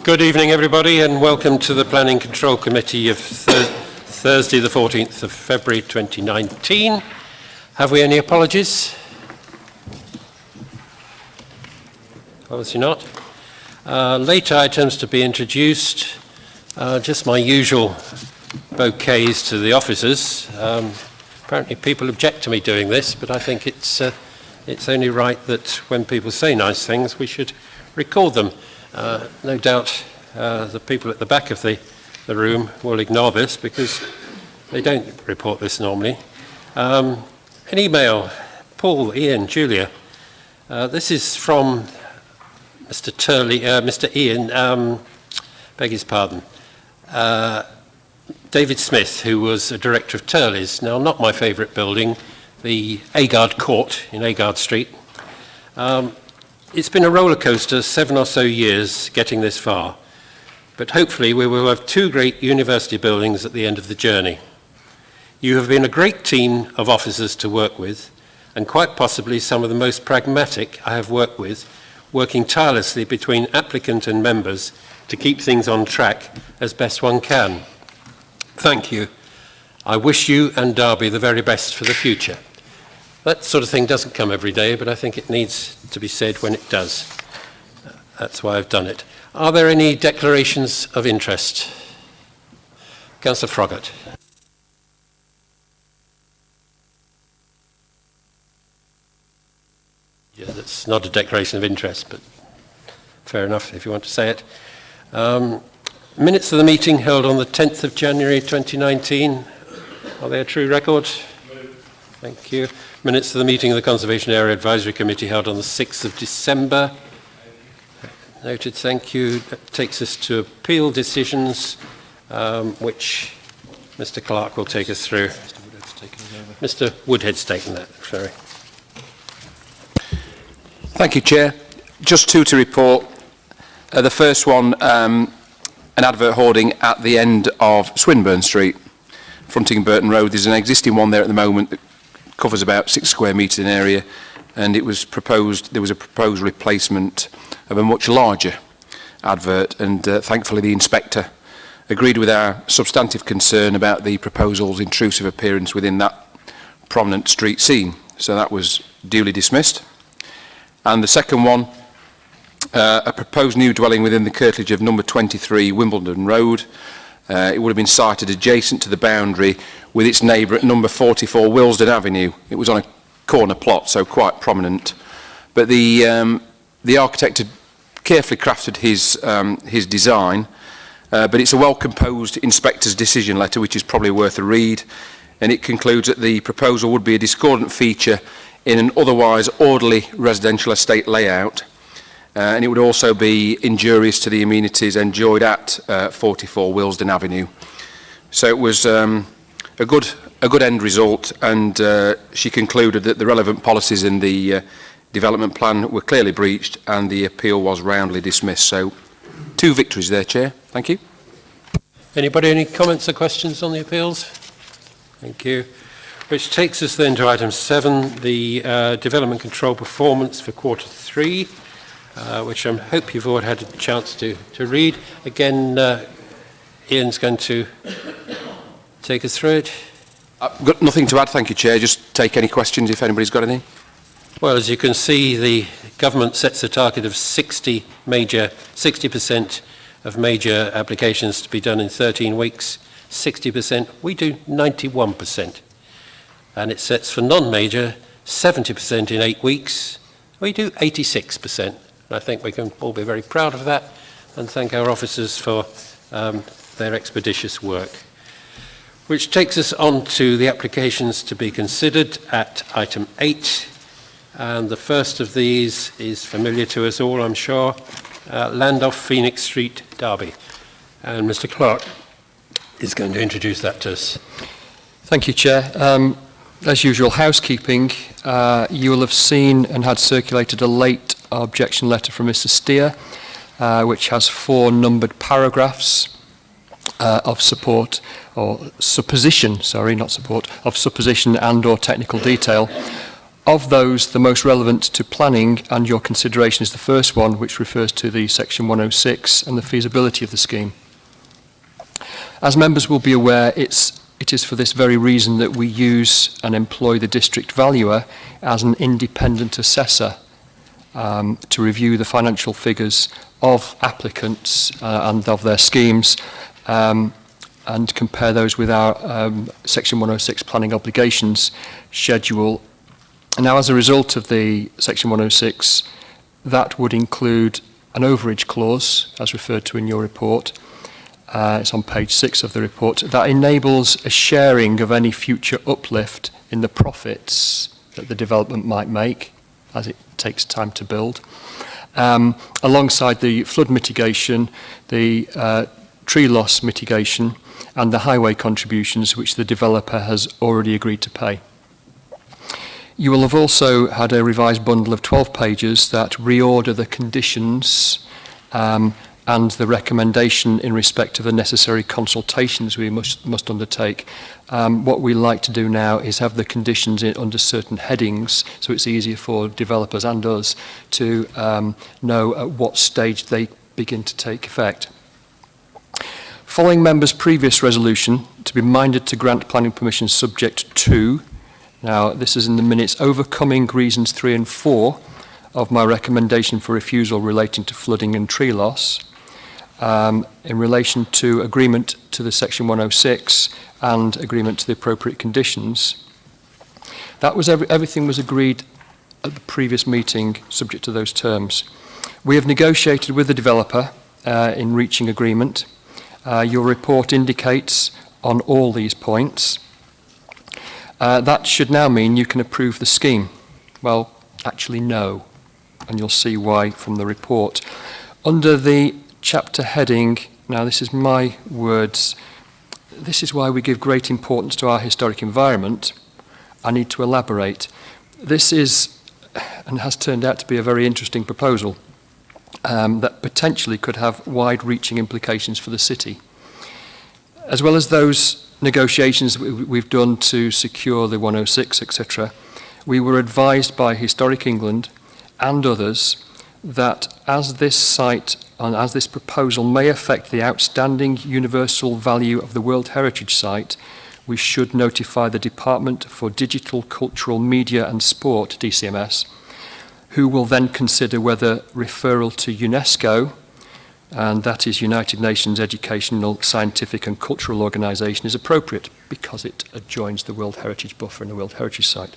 Good evening, everybody, and welcome to the Planning Control Committee of Thursday, the 14th of February 2019. Have we any apologies? Obviously not. Late items to be introduced. Just my usual bouquets to the officers. Apparently people object to me doing this, but I think it's only right that when people say nice things, we should record them. No doubt the people at the back of the room will ignore this because they don't report this normally. An email, Paul, Ian, Julia. This is from Mr. Turley, Mr. Ian, beg his pardon. David Smith, who was a director of Turley's, now not my favourite building, the Agard Court in Agard Street. It's been a roller coaster, 7 or so years getting this far, but hopefully we will have 2 great university buildings at the end of the journey. You have been a great team of officers to work with, and quite possibly some of the most pragmatic I have worked with, working tirelessly between applicant and members to keep things on track as best one can. Thank you. I wish you and Derby the very best for the future. That sort of thing doesn't come every day, but I think it needs to be said when it does. That's why I've done it. Are there any declarations of interest? Councillor Froggatt. Yeah, that's not a declaration of interest, but fair enough if you want to say it. Minutes of the meeting held on the 10th of January 2019. Are they a true record? Thank you. Minutes of the meeting of the Conservation Area Advisory Committee held on the 6th of December. Noted, thank you. That takes us to appeal decisions, which Mr. Clark will take us through. Mr. Woodhead's taken that, sorry. Thank you, Chair. Just 2 to report. The first one, an advert hoarding at the end of Swinburne Street, fronting Burton Road. There's an existing one there at the moment that covers about 6 square metres in area, and it was proposed, there was a proposed replacement of a much larger advert, and thankfully the inspector agreed with our substantive concern about the proposal's intrusive appearance within that prominent street scene. So that was duly dismissed. And the second one, a proposed new dwelling within the curtilage of number 23 Wimbledon Road. It would have been sited adjacent to the boundary with its neighbour at number 44 Willesden Avenue. It was on a corner plot, so quite prominent. But the architect had carefully crafted his design, but it's a well-composed inspector's decision letter, which is probably worth a read, and it concludes that the proposal would be a discordant feature in an otherwise orderly residential estate layout, and it would also be injurious to the amenities enjoyed at 44 Willesden Avenue. So it was a good end result, and she concluded that the relevant policies in the development plan were clearly breached, and the appeal was roundly dismissed. So 2 victories there, Chair. Thank you. Anybody, any comments or questions on the appeals? Thank you. Which takes us then to item 7, the development control performance for quarter 3. Which I hope you've all had a chance to read. Again, Ian's going to take us through it. I've got nothing to add, thank you, Chair. Just take any questions if anybody's got any. Well, as you can see, the government sets a target of 60% of major applications to be done in 13 weeks. 60%, we do 91%. And it sets for non-major 70% in 8 weeks. We do 86%. I think we can all be very proud of that and thank our officers for their expeditious work. Which takes us on to the applications to be considered at item 8. And the first of these is familiar to us all, I'm sure, Land off Phoenix Street, Derby. And Mr. Clark is going to introduce that to us. Thank you, Chair. As usual, housekeeping. You will have seen and had circulated a late objection letter from Mr. Steer, which has 4 numbered paragraphs of support, or supposition, sorry, not support, of supposition and or technical detail. Of those, the most relevant to planning and your consideration is the first one, which refers to the Section 106 and the feasibility of the scheme. As members will be aware, it is for this very reason that we use and employ the district valuer as an independent assessor to review the financial figures of applicants and of their schemes and compare those with our Section 106 planning obligations schedule. Now, as a result of the Section 106, that would include an overage clause, as referred to in your report. It's on page 6 of the report. That enables a sharing of any future uplift in the profits that the development might make, as it takes time to build. Alongside the flood mitigation, the tree loss mitigation, and the highway contributions, which the developer has already agreed to pay. You will have also had a revised bundle of 12 pages that reorder the conditions and the recommendation in respect of the necessary consultations we must undertake. What we like to do now is have the conditions under certain headings, so it's easier for developers and us to know at what stage they begin to take effect. Following members' previous resolution to be minded to grant planning permission subject to, now this is in the minutes, overcoming reasons 3 and 4 of my recommendation for refusal relating to flooding and tree loss, in relation to agreement to the Section 106 and agreement to the appropriate conditions. That was everything was agreed at the previous meeting subject to those terms. We have negotiated with the developer in reaching agreement. Your report indicates on all these points. That should now mean you can approve the scheme. Well, actually no, and you'll see why from the report. Under the chapter heading, now this is my words, this is why we give great importance to our historic environment. I need to elaborate. This is, and has turned out to be, a very interesting proposal that potentially could have wide-reaching implications for the city. As well as those negotiations we've done to secure the 106, etc., we were advised by Historic England and others that as this site and as this proposal may affect the outstanding universal value of the World Heritage Site, we should notify the Department for Digital, Cultural, Media and Sport, DCMS, who will then consider whether referral to UNESCO, and that is United Nations Educational, Scientific and Cultural Organisation, is appropriate because it adjoins the World Heritage Buffer and the World Heritage Site.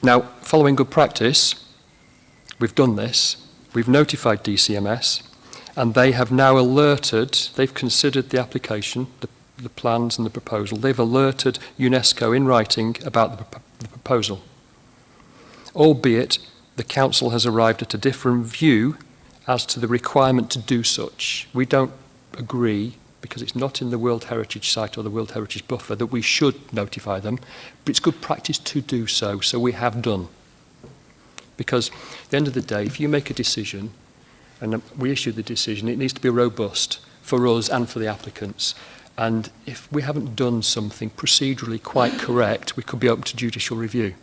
Now, following good practice, we've done this. We've notified DCMS, and they have now alerted, they've considered the application, the plans and the proposal. They've alerted UNESCO in writing about the proposal. Albeit, the council has arrived at a different view as to the requirement to do such. We don't agree, because it's not in the World Heritage Site or the World Heritage Buffer, that we should notify them, but it's good practice to do so, so we have done. Because at the end of the day, if you make a decision, and we issue the decision, it needs to be robust for us and for the applicants. And if we haven't done something procedurally quite correct, we could be open to judicial review.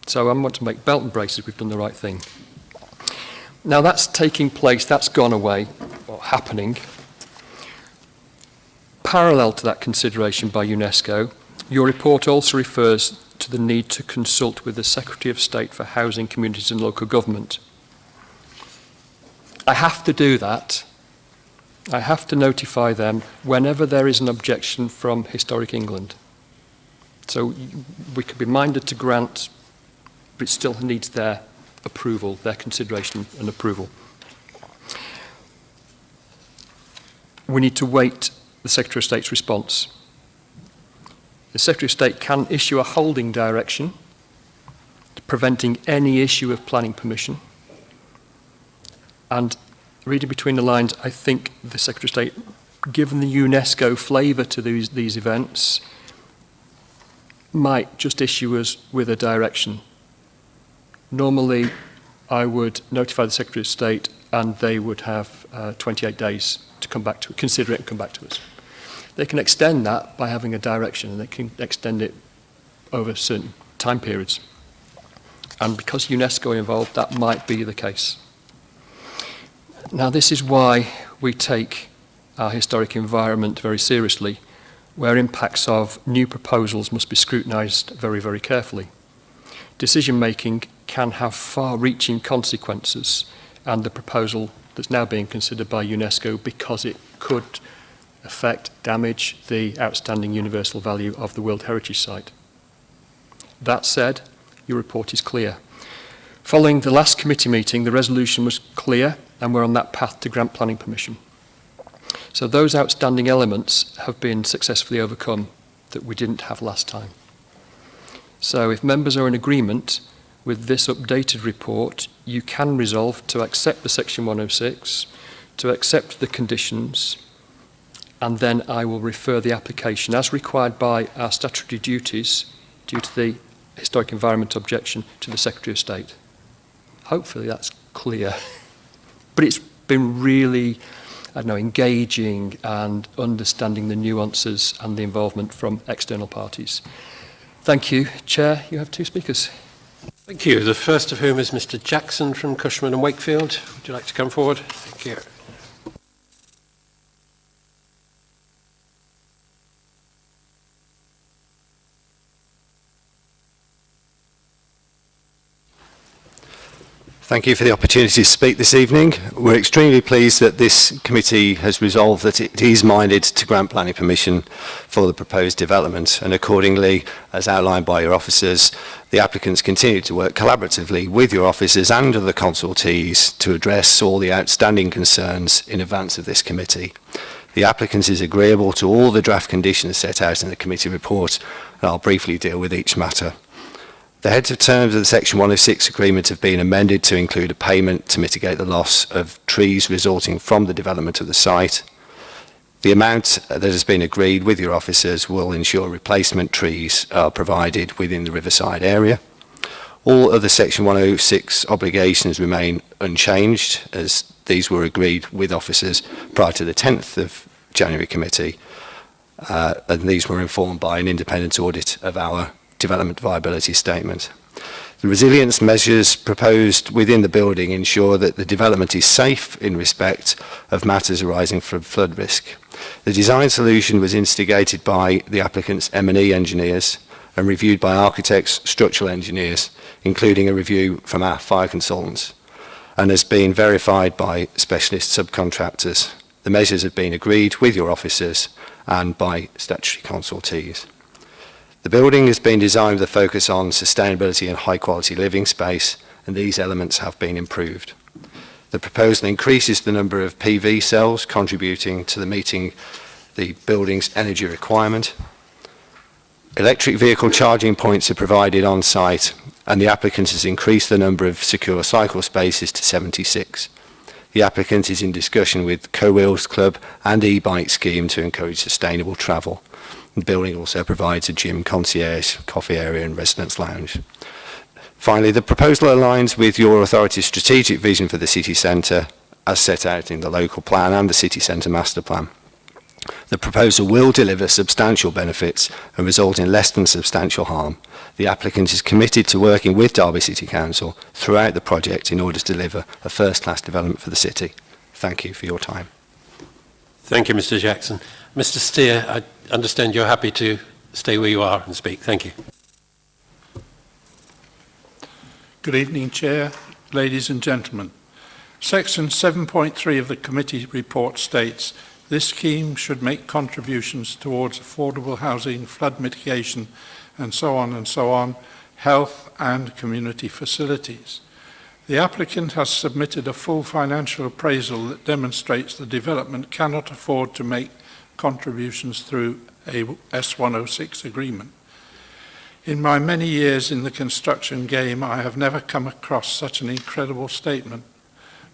So I want to make belt and braces, we've done the right thing. Now that's taking place, that's gone away, or happening. Parallel to that consideration by UNESCO, your report also refers to the need to consult with the Secretary of State for Housing, Communities and Local Government. I have to do that. I have to notify them whenever there is an objection from Historic England. So we could be minded to grant, but it still needs their approval, their consideration and approval. We need to wait the Secretary of State's response. The Secretary of State can issue a holding direction preventing any issue of planning permission. And reading between the lines, I think the Secretary of State, given the UNESCO flavour to these events, might just issue us with a direction. Normally, I would notify the Secretary of State and they would have 28 days to come back to it, consider it and come back to us. They can extend that by having a direction, and they can extend it over certain time periods. And because UNESCO are involved, that might be the case. Now, this is why we take our historic environment very seriously, where impacts of new proposals must be scrutinised very, very carefully. Decision-making can have far-reaching consequences, and the proposal that's now being considered by UNESCO, because it could affect, damage the outstanding universal value of the World Heritage Site. That said, your report is clear. Following the last committee meeting, the resolution was clear, and we're on that path to grant planning permission. So those outstanding elements have been successfully overcome that we didn't have last time. So if members are in agreement with this updated report, you can resolve to accept the Section 106, to accept the conditions, and then I will refer the application as required by our statutory duties due to the historic environment objection to the Secretary of State. Hopefully that's clear. But it's been really, engaging and understanding the nuances and the involvement from external parties. Thank you. Chair, you have two speakers. Thank you. The first of whom is Mr. Jackson from Cushman and Wakefield. Would you like to come forward? Thank you. Thank you for the opportunity to speak this evening. We're extremely pleased that this committee has resolved that it is minded to grant planning permission for the proposed development, and accordingly, as outlined by your officers, the applicants continue to work collaboratively with your officers and other consultees to address all the outstanding concerns in advance of this committee. The applicant is agreeable to all the draft conditions set out in the committee report, and I'll briefly deal with each matter. The heads of terms of the Section 106 agreement have been amended to include a payment to mitigate the loss of trees resulting from the development of the site. The amount that has been agreed with your officers will ensure replacement trees are provided within the Riverside area. All other Section 106 obligations remain unchanged, as these were agreed with officers prior to the 10th of January committee, and these were informed by an independent audit of our development viability statement. The resilience measures proposed within the building ensure that the development is safe in respect of matters arising from flood risk. The design solution was instigated by the applicant's M&E engineers and reviewed by architects, structural engineers, including a review from our fire consultants, and has been verified by specialist subcontractors. The measures have been agreed with your officers and by statutory consultees. The building has been designed with a focus on sustainability and high quality living space, and these elements have been improved. The proposal increases the number of PV cells contributing to the meeting the building's energy requirement. Electric vehicle charging points are provided on site, and the applicant has increased the number of secure cycle spaces to 76. The applicant is in discussion with Co-Wheels Club and e-bike scheme to encourage sustainable travel. The building also provides a gym, concierge, coffee area and residence lounge. Finally, the proposal aligns with your authority's strategic vision for the city centre as set out in the local plan and the city centre master plan. The proposal will deliver substantial benefits and result in less than substantial harm. The applicant is committed to working with Derby City Council throughout the project in order to deliver a first-class development for the city. Thank you for your time. Thank you, Mr. Jackson. Mr. Steer, I understand you're happy to stay where you are and speak. Thank you. Good evening, Chair, ladies and gentlemen. Section 7.3 of the committee report states, this scheme should make contributions towards affordable housing, flood mitigation, and so on, health and community facilities. The applicant has submitted a full financial appraisal that demonstrates the development cannot afford to make contributions through a S106 agreement. In my many years in the construction game, I have never come across such an incredible statement.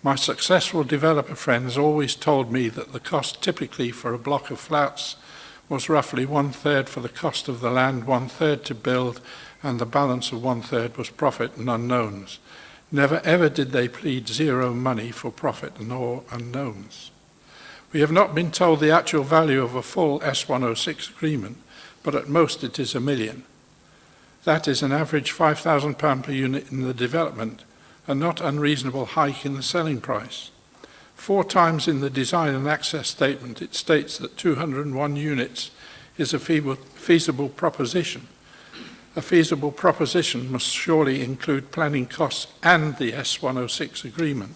My successful developer friends always told me that the cost typically for a block of flats was roughly 1/3 for the cost of the land, 1/3 to build, and the balance of 1/3 was profit and unknowns. Never ever did they plead zero money for profit nor unknowns. We have not been told the actual value of a full S106 agreement, but at most it is $1 million. That is an average £5,000 per unit in the development, a not unreasonable hike in the selling price. 4 times in the design and access statement, it states that 201 units is a feasible proposition. A feasible proposition must surely include planning costs and the S106 agreement.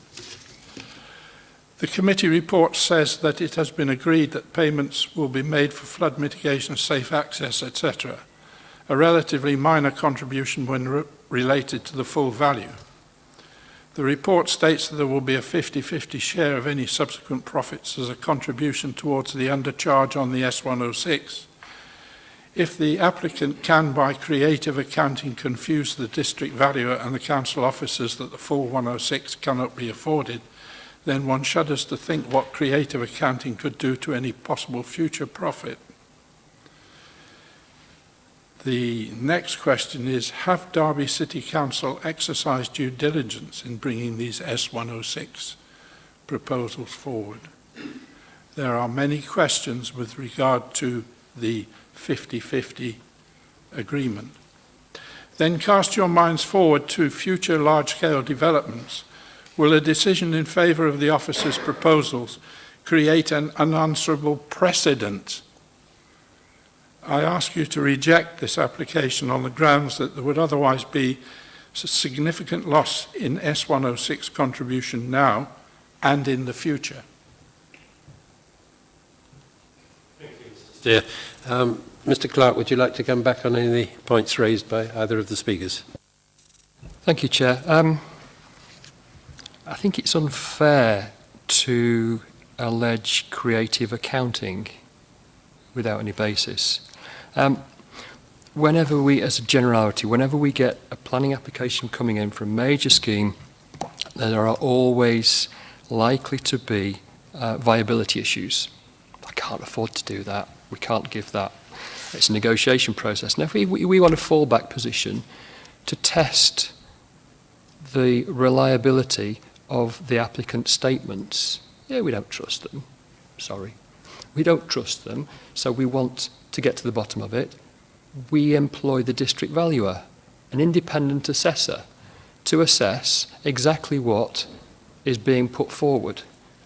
The committee report says that it has been agreed that payments will be made for flood mitigation, safe access, etc., a relatively minor contribution when related to the full value. The report states that there will be a 50-50 share of any subsequent profits as a contribution towards the undercharge on the S106. If the applicant can, by creative accounting, confuse the district valuer and the council officers that the full 106 cannot be afforded, then one shudders to think what creative accounting could do to any possible future profit. The next question is, have Derby City Council exercised due diligence in bringing these S106 proposals forward? There are many questions with regard to the 50-50 agreement. Then cast your minds forward to future large-scale developments. Will a decision in favour of the officer's proposals create an unanswerable precedent? I ask you to reject this application on the grounds that there would otherwise be a significant loss in S106 contribution now and in the future. Dear. Mr. Clark, would you like to come back on any of the points raised by either of the speakers? Thank you, Chair. I think it's unfair to allege creative accounting without any basis. Whenever we, as a generality, whenever we get a planning application coming in for a major scheme, there are always likely to be viability issues. I can't afford to do that. We can't give that. It's a negotiation process. Now, if we want a fallback position to test the reliability of the applicant's statements, yeah, we don't trust them. Sorry. We don't trust them, so we want to get to the bottom of it. We employ the district valuer, an independent assessor, to assess exactly what is being put forward.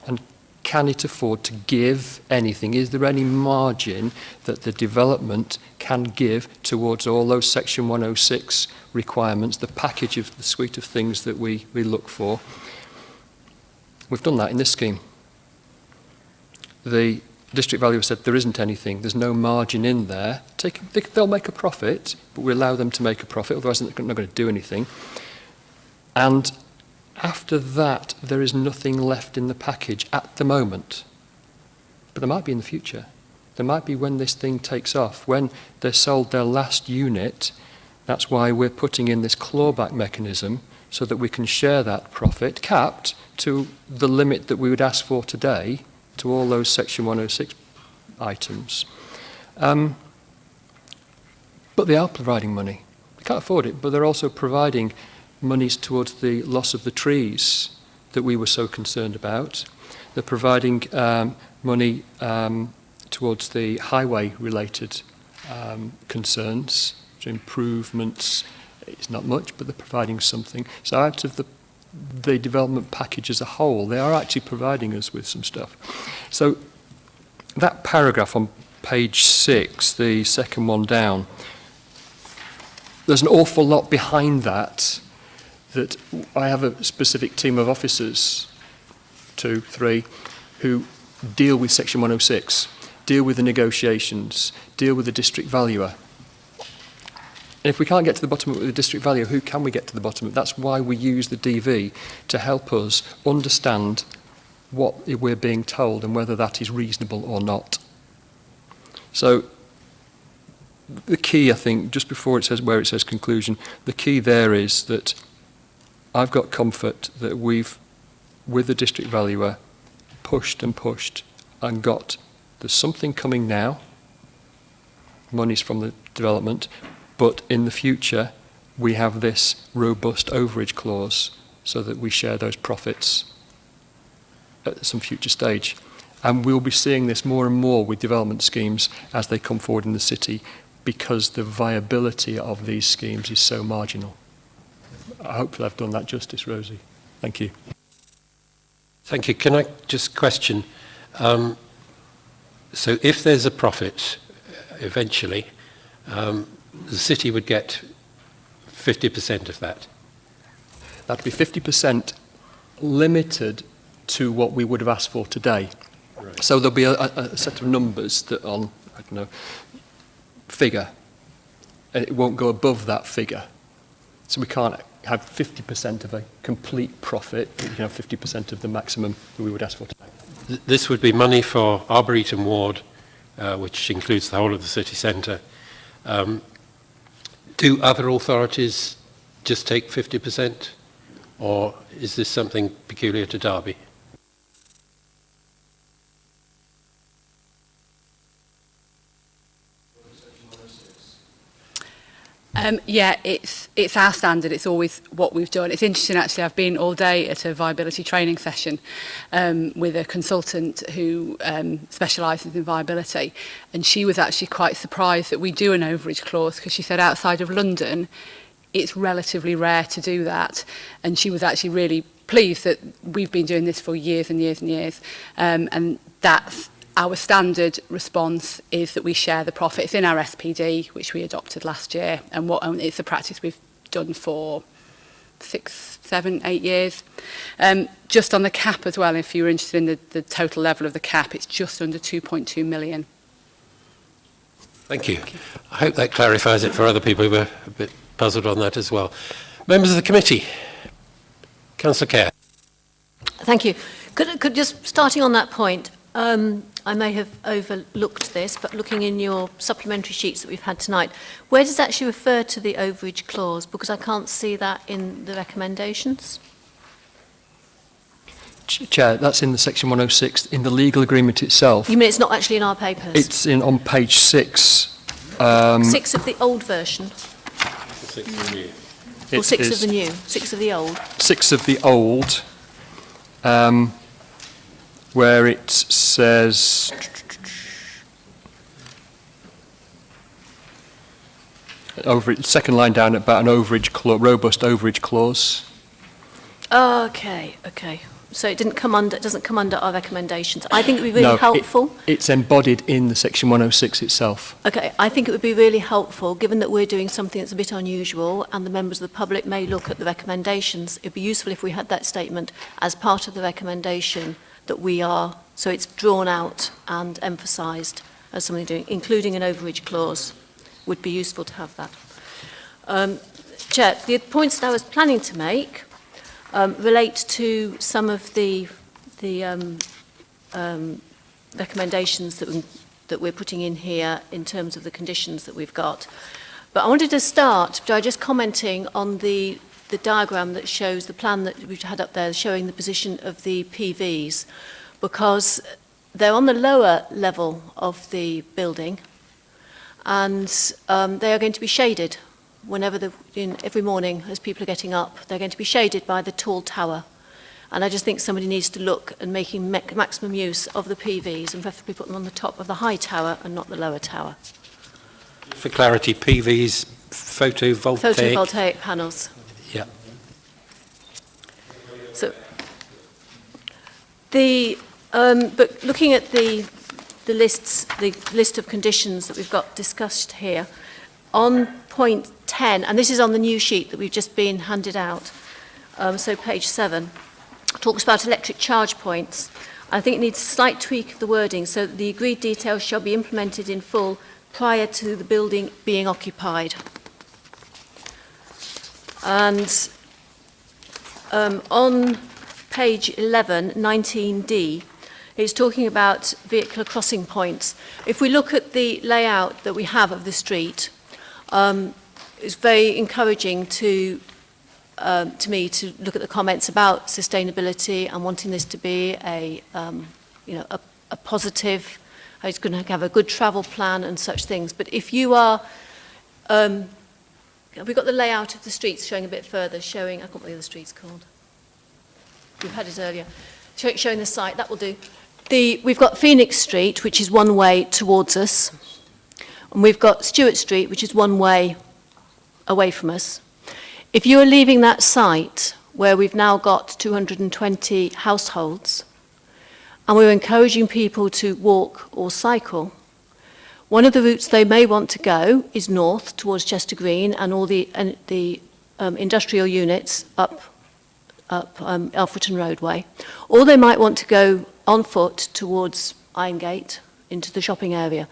And can it afford to give anything? Is there any margin that the development can give towards all those Section 106 requirements, the package of the suite of things that we look for? We've done that in this scheme. The district valuer said there isn't anything, there's no margin in there. They'll make a profit, but we allow them to make a profit, otherwise they're not going to do anything. And after that, there is nothing left in the package at the moment. But there might be in the future. There might be when this thing takes off, when they sold their last unit. That's why we're putting in this clawback mechanism so that we can share that profit, capped to the limit that we would ask for today, to all those Section 106 items. But they are providing money. They can't afford it, but they're also providing monies towards the loss of the trees that we were so concerned about. They're providing money towards the highway-related concerns, improvements. It's not much, but they're providing something. So out of the development package as a whole, they are actually providing us with some stuff. So that paragraph on page 6, the second one down, there's an awful lot behind that I have a specific team of officers, 2, 3, who deal with Section 106, deal with the negotiations, deal with the district valuer. And if we can't get to the bottom of the district valuer, who can we get to the bottom of? That's why we use the DV to help us understand what we're being told and whether that is reasonable or not. So the key, I think, just before it says where it says conclusion, the key there is that I've got comfort that we've, with the district valuer, pushed and got, there's something coming now, monies from the development, but in the future we have this robust overage clause so that we share those profits at some future stage. And we'll be seeing this more and more with development schemes as they come forward in the city. because the viability of these schemes is so marginal. Hopefully I've done that justice, Rosie. Thank you. Thank you. Can I just question, so if there's a profit eventually, the city would get 50% of that? That'd be 50% limited to what we would have asked for today. Right. So there'll be a set of numbers that on, I don't know, figure, and it won't go above that figure. So we can't have 50% of a complete profit, but we can have 50% of the maximum that we would ask for today. This would be money for Arboretum Ward, which includes the whole of the city centre. Do other authorities just take 50%, or is this something peculiar to Derby? Yeah, it's our standard. It's always what we've done. It's interesting, actually. I've been all day at a viability training session with a consultant who specialises in viability, and she was actually quite surprised that we do an overage clause, because she said outside of London, it's relatively rare to do that, and she was actually really pleased that we've been doing this for years and years and years, and that's our standard response is that we share the profit. It's in our SPD, which we adopted last year, and it's a practice we've done for 6, 7, 8 years. Just on the cap as well, if you're interested in the total level of the cap, it's just under 2.2 million. Thank you. I hope that clarifies it for other people who were a bit puzzled on that as well. Members of the committee. Councillor Kerr. Thank you. Could just starting on that point, I may have overlooked this, but looking in your supplementary sheets that we've had tonight, where does it actually refer to the overage clause? Because I can't see that in the recommendations. Chair, that's in the section 106, in the legal agreement itself. You mean it's not actually in our papers? It's on page 6. 6 of the old version? 6 of the new. Or 6 of the new? 6 of the old? 6 of the old, where it says, second line down, about an overage clause, robust overage clause. Oh, okay. So it doesn't come under our recommendations. I think it would be really helpful. It's embodied in the section 106 itself. Okay, I think it would be really helpful, given that we're doing something that's a bit unusual and the members of the public may look at the recommendations. It'd be useful if we had that statement as part of the recommendation that we are, so it's drawn out and emphasised as something doing, including an overage clause, would be useful to have that. Chair, the points that I was planning to make relate to some of the recommendations that we're putting in here in terms of the conditions that we've got. But I wanted to start by just commenting on the diagram that shows the plan that we've had up there showing the position of the PVs, because they're on the lower level of the building and they are going to be shaded whenever every morning as people are getting up. They're going to be shaded by the tall tower, and I just think somebody needs to look at making maximum use of the PVs and preferably put them on the top of the high tower and not the lower tower. For clarity, PVs, photovoltaic panels. Yeah. So but looking at the list of conditions that we've got discussed here, on point 10, and this is on the new sheet that we've just been handed out, so page 7, talks about electric charge points. I think it needs a slight tweak of the wording so that the agreed details shall be implemented in full prior to the building being occupied. And on page 11, 19D, it's talking about vehicular crossing points. If we look at the layout that we have of the street, it's very encouraging to me to look at the comments about sustainability and wanting this to be a positive. It's going to have a good travel plan and such things. But if you are, have we got the layout of the streets showing a bit further? Showing, I can't believe the street's called. We've had it earlier. Showing the site, that will do. We've got Phoenix Street, which is one way towards us. And we've got Stewart Street, which is one way away from us. If you are leaving that site where we've now got 220 households, and we're encouraging people to walk or cycle, one of the routes they may want to go is north towards Chester Green and all the industrial units up Alfreton Roadway. Or they might want to go on foot towards Irongate into the shopping area.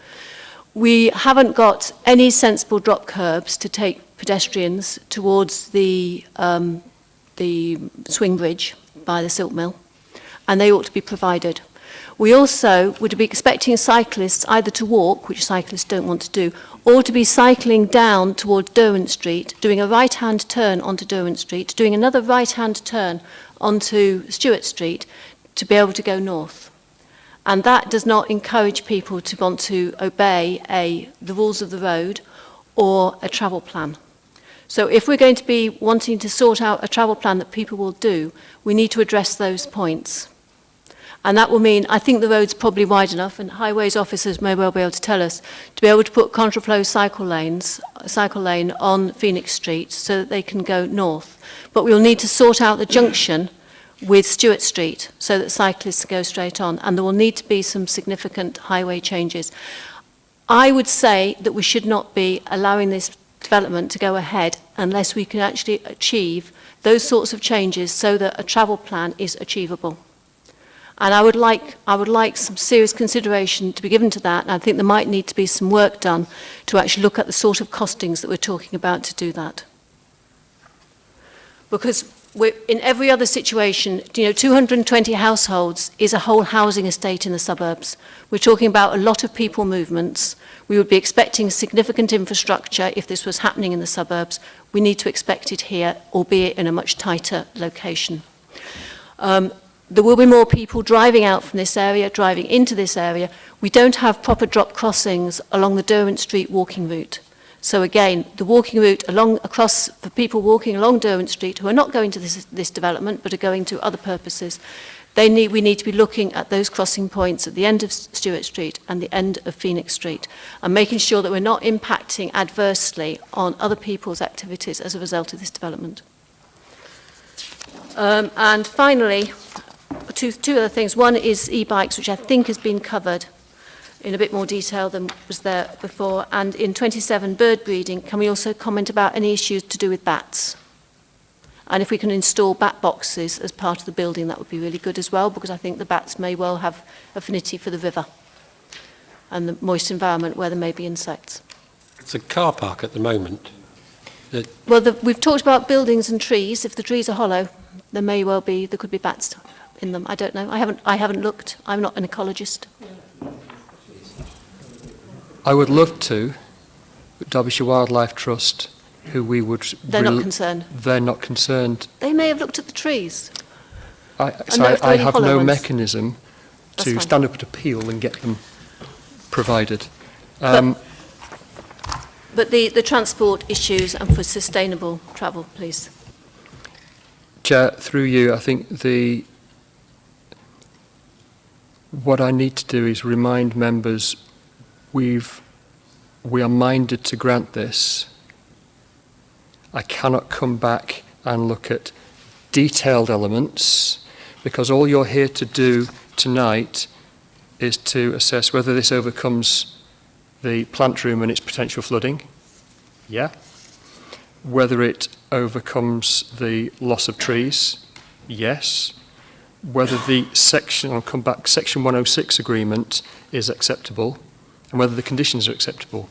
We haven't got any sensible drop curbs to take pedestrians towards the swing bridge by the Silk Mill, and they ought to be provided. We also would be expecting cyclists either to walk, which cyclists don't want to do, or to be cycling down towards Derwent Street, doing a right-hand turn onto Derwent Street, doing another right-hand turn onto Stewart Street to be able to go north. And that does not encourage people to want to obey the rules of the road or a travel plan. So if we're going to be wanting to sort out a travel plan that people will do, we need to address those points. And that will mean, I think the road's probably wide enough, and highways officers may well be able to tell us, to be able to put contraflow cycle lane on Phoenix Street so that they can go north. But we'll need to sort out the junction with Stewart Street so that cyclists go straight on, and there will need to be some significant highway changes. I would say that we should not be allowing this development to go ahead unless we can actually achieve those sorts of changes so that a travel plan is achievable. And I would like some serious consideration to be given to that, and I think there might need to be some work done to actually look at the sort of costings that we're talking about to do that. Because in every other situation, 220 households is a whole housing estate in the suburbs. We're talking about a lot of people movements. We would be expecting significant infrastructure if this was happening in the suburbs. We need to expect it here, albeit in a much tighter location. There will be more people driving out from this area, driving into this area. We don't have proper drop crossings along the Derwent Street walking route. So again, the walking route for people walking along Derwent Street who are not going to this development but are going to other purposes, we need to be looking at those crossing points at the end of Stewart Street and the end of Phoenix Street and making sure that we're not impacting adversely on other people's activities as a result of this development. And finally, two other things. One is e-bikes, which I think has been covered in a bit more detail than was there before. And in 27, bird breeding, can we also comment about any issues to do with bats? And if we can install bat boxes as part of the building, that would be really good as well, because I think the bats may well have affinity for the river and the moist environment where there may be insects. It's a car park at the moment. Well, we've talked about buildings and trees. If the trees are hollow, there could be bats in them. I don't know. I haven't looked. I'm not an ecologist. I would love to, but Derbyshire Wildlife Trust, who we would... They're not concerned. They're not concerned. They may have looked at the trees. I have no mechanism to stand up at appeal and get them provided. But the transport issues and for sustainable travel, please. Chair, through you, I think what I need to do is remind members we are minded to grant this. I cannot come back and look at detailed elements because all you're here to do tonight is to assess whether this overcomes the plant room and its potential flooding. Yeah. Whether it overcomes the loss of trees. Yes. Whether the section 106 agreement is acceptable and whether the conditions are acceptable.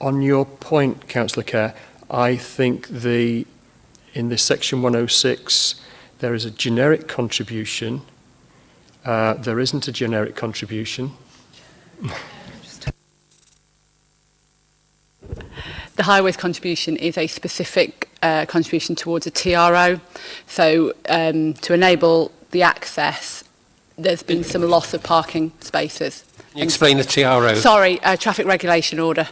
On your point, Councillor Kerr, I think in this section 106 there is a generic contribution. There isn't a generic contribution. The highways contribution is a specific contribution towards a TRO. So to enable the access, there's been some loss of parking spaces. Can you explain the TRO? Sorry, traffic regulation order.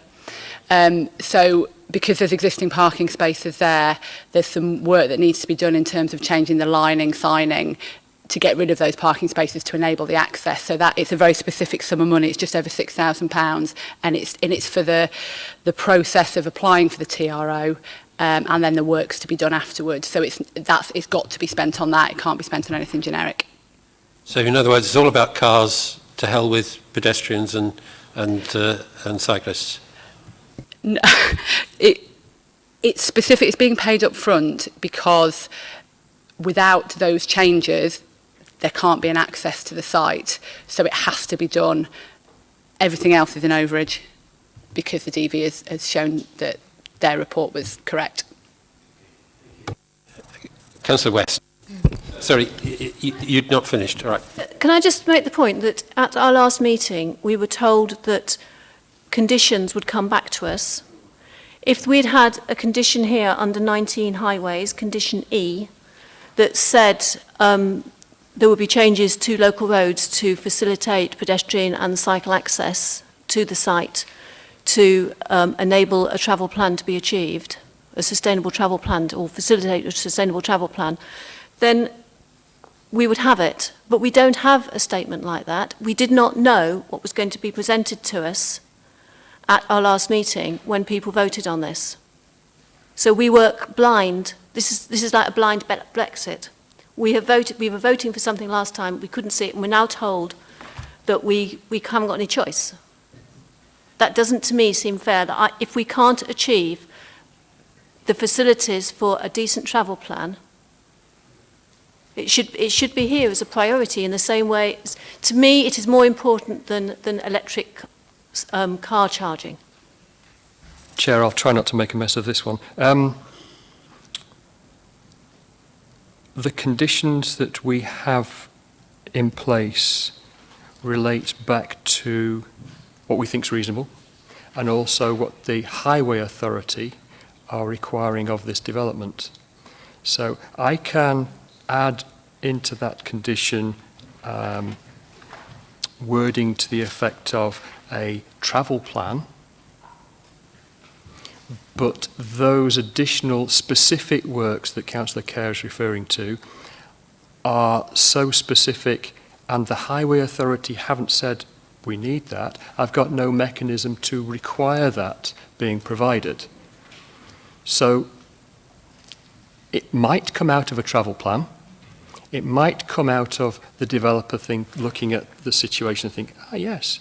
So because there's existing parking spaces there, there's some work that needs to be done in terms of changing the lining, signing, to get rid of those parking spaces to enable the access. So that it's a very specific sum of money. It's just over £6,000, and it's for the process of applying for the TRO. And then the works to be done afterwards. So it's got to be spent on that. It can't be spent on anything generic. So in other words, it's all about cars, to hell with pedestrians and cyclists. No, it's specific. It's being paid up front because without those changes, there can't be an access to the site. So it has to be done. Everything else is an overage because the DV has shown that their report was correct. Councillor West. Sorry, you'd not finished. All right. Can I just make the point that at our last meeting, we were told that conditions would come back to us. If we'd had a condition here under 19 highways, condition E, that said there would be changes to local roads to facilitate pedestrian and cycle access to the site, to enable a travel plan to be achieved, a sustainable travel plan, or facilitate a sustainable travel plan, then we would have it. But we don't have a statement like that. We did not know what was going to be presented to us at our last meeting when people voted on this. So we work blind. This is like a blind Brexit. We were voting for something last time, we couldn't see it, and we're now told that we haven't got any choice. That doesn't, to me, seem fair. That if we can't achieve the facilities for a decent travel plan, it should be here as a priority in the same way. To me, it is more important than electric car charging. Chair, I'll try not to make a mess of this one. The conditions that we have in place relate back to what we think is reasonable, and also what the Highway Authority are requiring of this development. So I can add into that condition wording to the effect of a travel plan, but those additional specific works that Councillor Kerr is referring to are so specific, and the Highway Authority haven't said we need that. I've got no mechanism to require that being provided. So it might come out of a travel plan. It might come out of the developer looking at the situation and think, yes,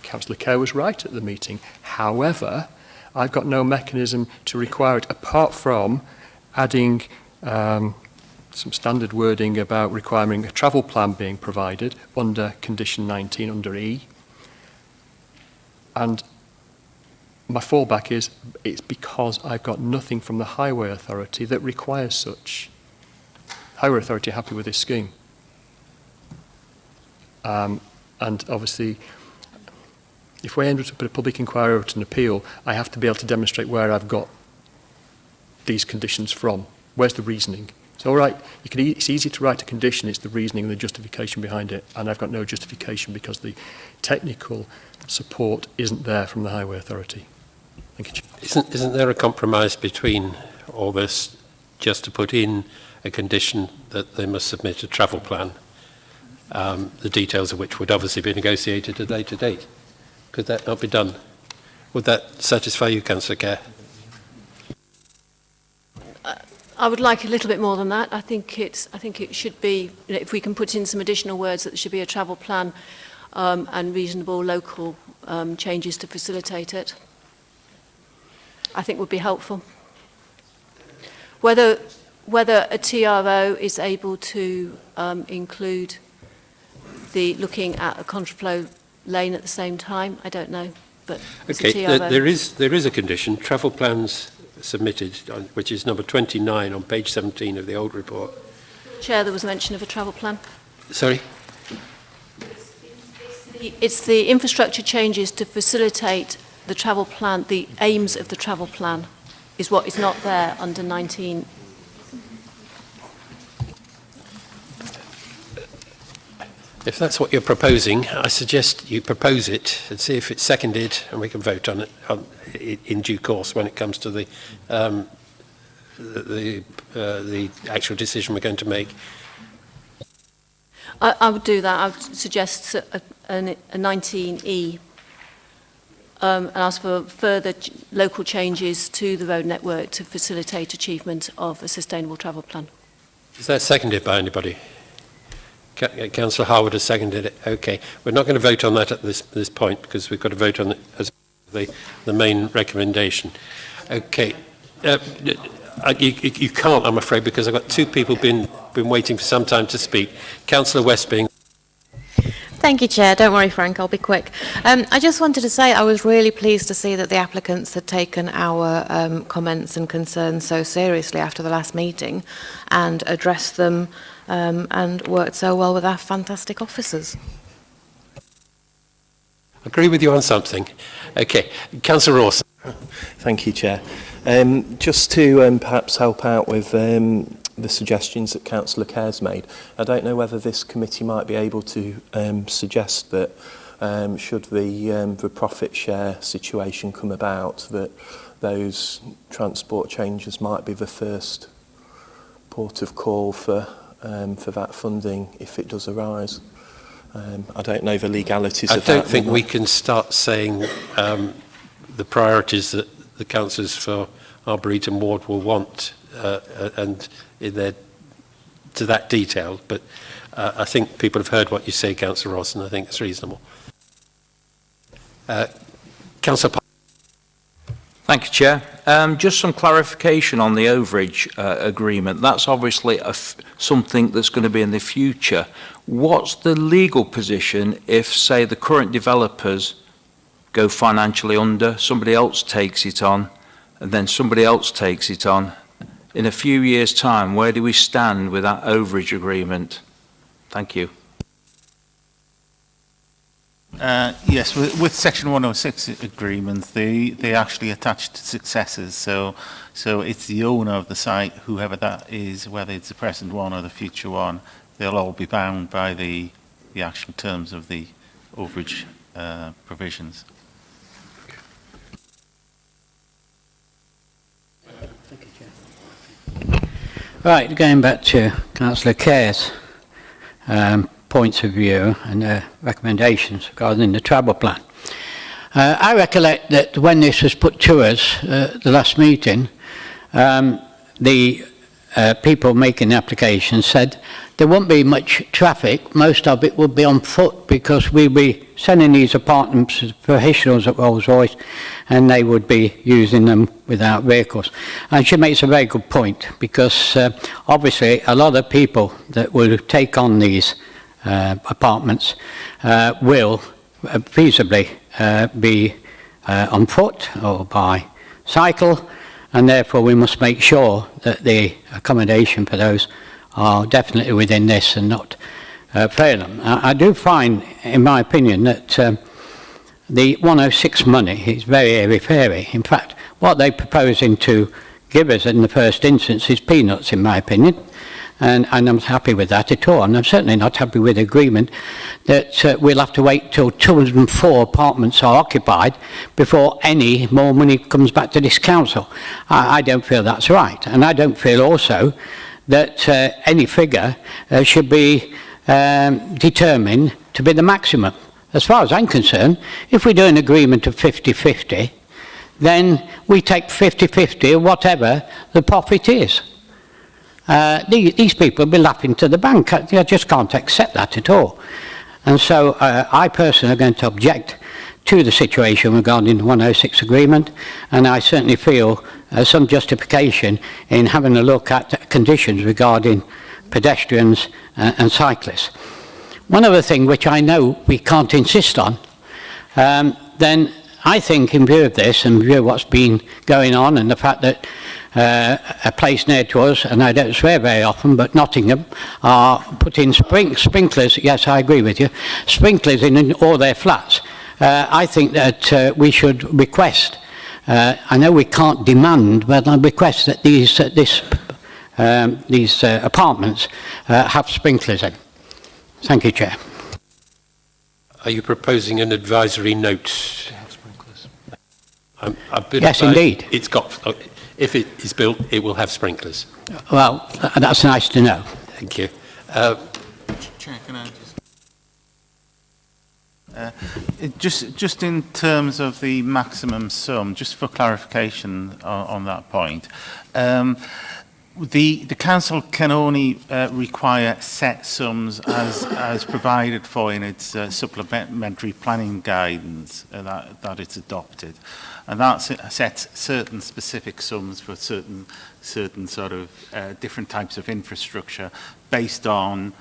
Councillor Kerr was right at the meeting. However, I've got no mechanism to require it apart from adding some standard wording about requiring a travel plan being provided under condition 19 under E. And my fallback is it's because I've got nothing from the Highway Authority that requires such. Highway Authority are happy with this scheme. And obviously, if we end up to put a public inquiry or an appeal, I have to be able to demonstrate where I've got these conditions from. Where's the reasoning? It's all right, it's easy to write a condition, it's the reasoning and the justification behind it, and I've got no justification because the technical support isn't there from the Highway Authority. Thank you. Isn't there a compromise between all this, just to put in a condition that they must submit a travel plan, the details of which would obviously be negotiated at a later date? Could that not be done? Would that satisfy you, Councillor Kerr? I would like a little bit more than that. I think it should be, if we can put in some additional words, that there should be a travel plan and reasonable local changes to facilitate it, I think would be helpful. Whether a TRO is able to include the looking at a contraflow lane at the same time, I don't know. But okay, there is a condition, travel plans submitted, which is number 29 on page 17 of the old report. Chair, there was mention of a travel plan. Sorry? It's the infrastructure changes to facilitate the travel plan, the aims of the travel plan, is what is not there under 19. If that's what you're proposing, I suggest you propose it and see if it's seconded, and we can vote on it in due course when it comes to the actual decision we're going to make. I would do that. I would suggest a 19E and ask for further local changes to the road network to facilitate achievement of a sustainable travel plan. Is that seconded by anybody? Councillor Harwood has seconded it. Okay. We're not going to vote on that at this point because we've got to vote on it as the main recommendation. Okay. You can't, I'm afraid, because I've got two people been waiting for some time to speak. Councillor Westbing. Thank you, Chair. Don't worry, Frank, I'll be quick. I just wanted to say I was really pleased to see that the applicants had taken our comments and concerns so seriously after the last meeting and addressed them and worked so well with our fantastic officers. Agree with you on something. Okay. Councillor Rawson. Thank you, Chair. Just to perhaps help out with the suggestions that Councillor Kerr's made, I don't know whether this committee might be able to suggest that should the profit share situation come about, that those transport changes might be the first port of call for that funding if it does arise. I don't know the legalities of that. I don't think we can start saying the priorities that the councillors for Arboretum Ward will want and in their, to that detail, but I think people have heard what you say, Councillor Ross, and I think it's reasonable. Councillor Park. Thank you, Chair. Just some clarification on the overage agreement. That's obviously something that's going to be in the future. What's the legal position if, say, the current developers go financially under, somebody else takes it on, and then somebody else takes it on? In a few years' time, where do we stand with that overage agreement? Thank you. Yes, with Section 106 agreements, they actually attach to successors. So it's the owner of the site, whoever that is, whether it's the present one or the future one, they'll all be bound by the actual terms of the overage provisions. Right, going back to Councillor Kerr's points of view and recommendations regarding the travel plan. I recollect that when this was put to us the last meeting, the people making the application said there won't be much traffic, most of it will be on foot because we'll be sending these apartments to professionals at Rolls-Royce and they would be using them without vehicles. And she makes a very good point because obviously a lot of people that will take on these apartments will feasibly be on foot or by cycle, and therefore we must make sure that the accommodation for those are definitely within this and not fail them. I do find, in my opinion, that the 106 money is very airy-fairy. In fact, what they're proposing to give us in the first instance is peanuts, in my opinion. And I'm not happy with that at all. And I'm certainly not happy with the agreement that we'll have to wait till 204 apartments are occupied before any more money comes back to this council. I don't feel that's right. And I don't feel also that any figure should be determined to be the maximum. As far as I'm concerned, if we do an agreement of 50-50, then we take 50-50 of whatever the profit is. These people will be laughing to the bank. I just can't accept that at all. And so I personally are going to object to the situation regarding the 106 agreement, and I certainly feel some justification in having a look at conditions regarding pedestrians and cyclists. One other thing which I know we can't insist on, then I think in view of this and in view of what's been going on and the fact that a place near to us, and I don't swear very often, but Nottingham, are putting sprinklers, yes, I agree with you, sprinklers in all their flats. I think that we should request, I know we can't demand, but I request that these apartments have sprinklers in. Thank you, Chair. Are you proposing an advisory note? Yes, indeed. It's got, if it is built, it will have sprinklers. Well, that's nice to know. Thank you. Chair, can I Just in terms of the maximum sum, just for clarification on that point, the council can only require set sums as provided for in its supplementary planning guidance that it's adopted, and that sets certain specific sums for certain sort of different types of infrastructure based on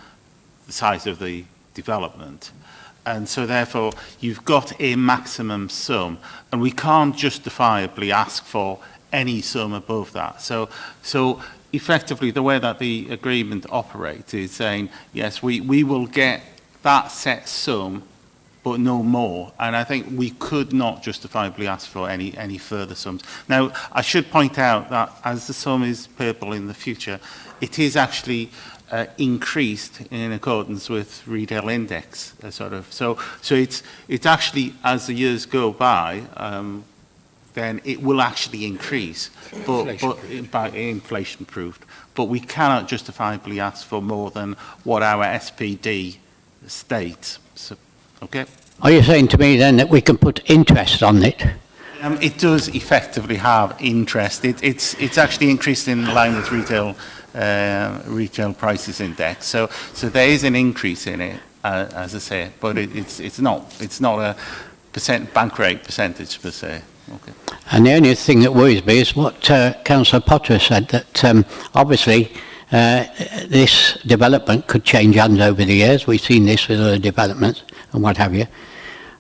the size of the development. And so therefore you've got a maximum sum, and we can't justifiably ask for any sum above that. So effectively the way that the agreement operates is saying, yes, we will get that set sum, but no more. And I think we could not justifiably ask for any further sums. Now, I should point out that as the sum is payable in the future, it is actually increased in accordance with retail index, So it's actually, as the years go by, then it will actually increase, but by inflation proofed. But we cannot justifiably ask for more than what our SPD states. So, okay. Are you saying to me then that we can put interest on it? It does effectively have interest. It's actually increased in line with retail prices index. So there is an increase in it, as I say, but it's not a bank rate percentage per se. Okay. And the only thing that worries me is what Councillor Potter said, that obviously this development could change hands over the years. We've seen this with other developments and what have you.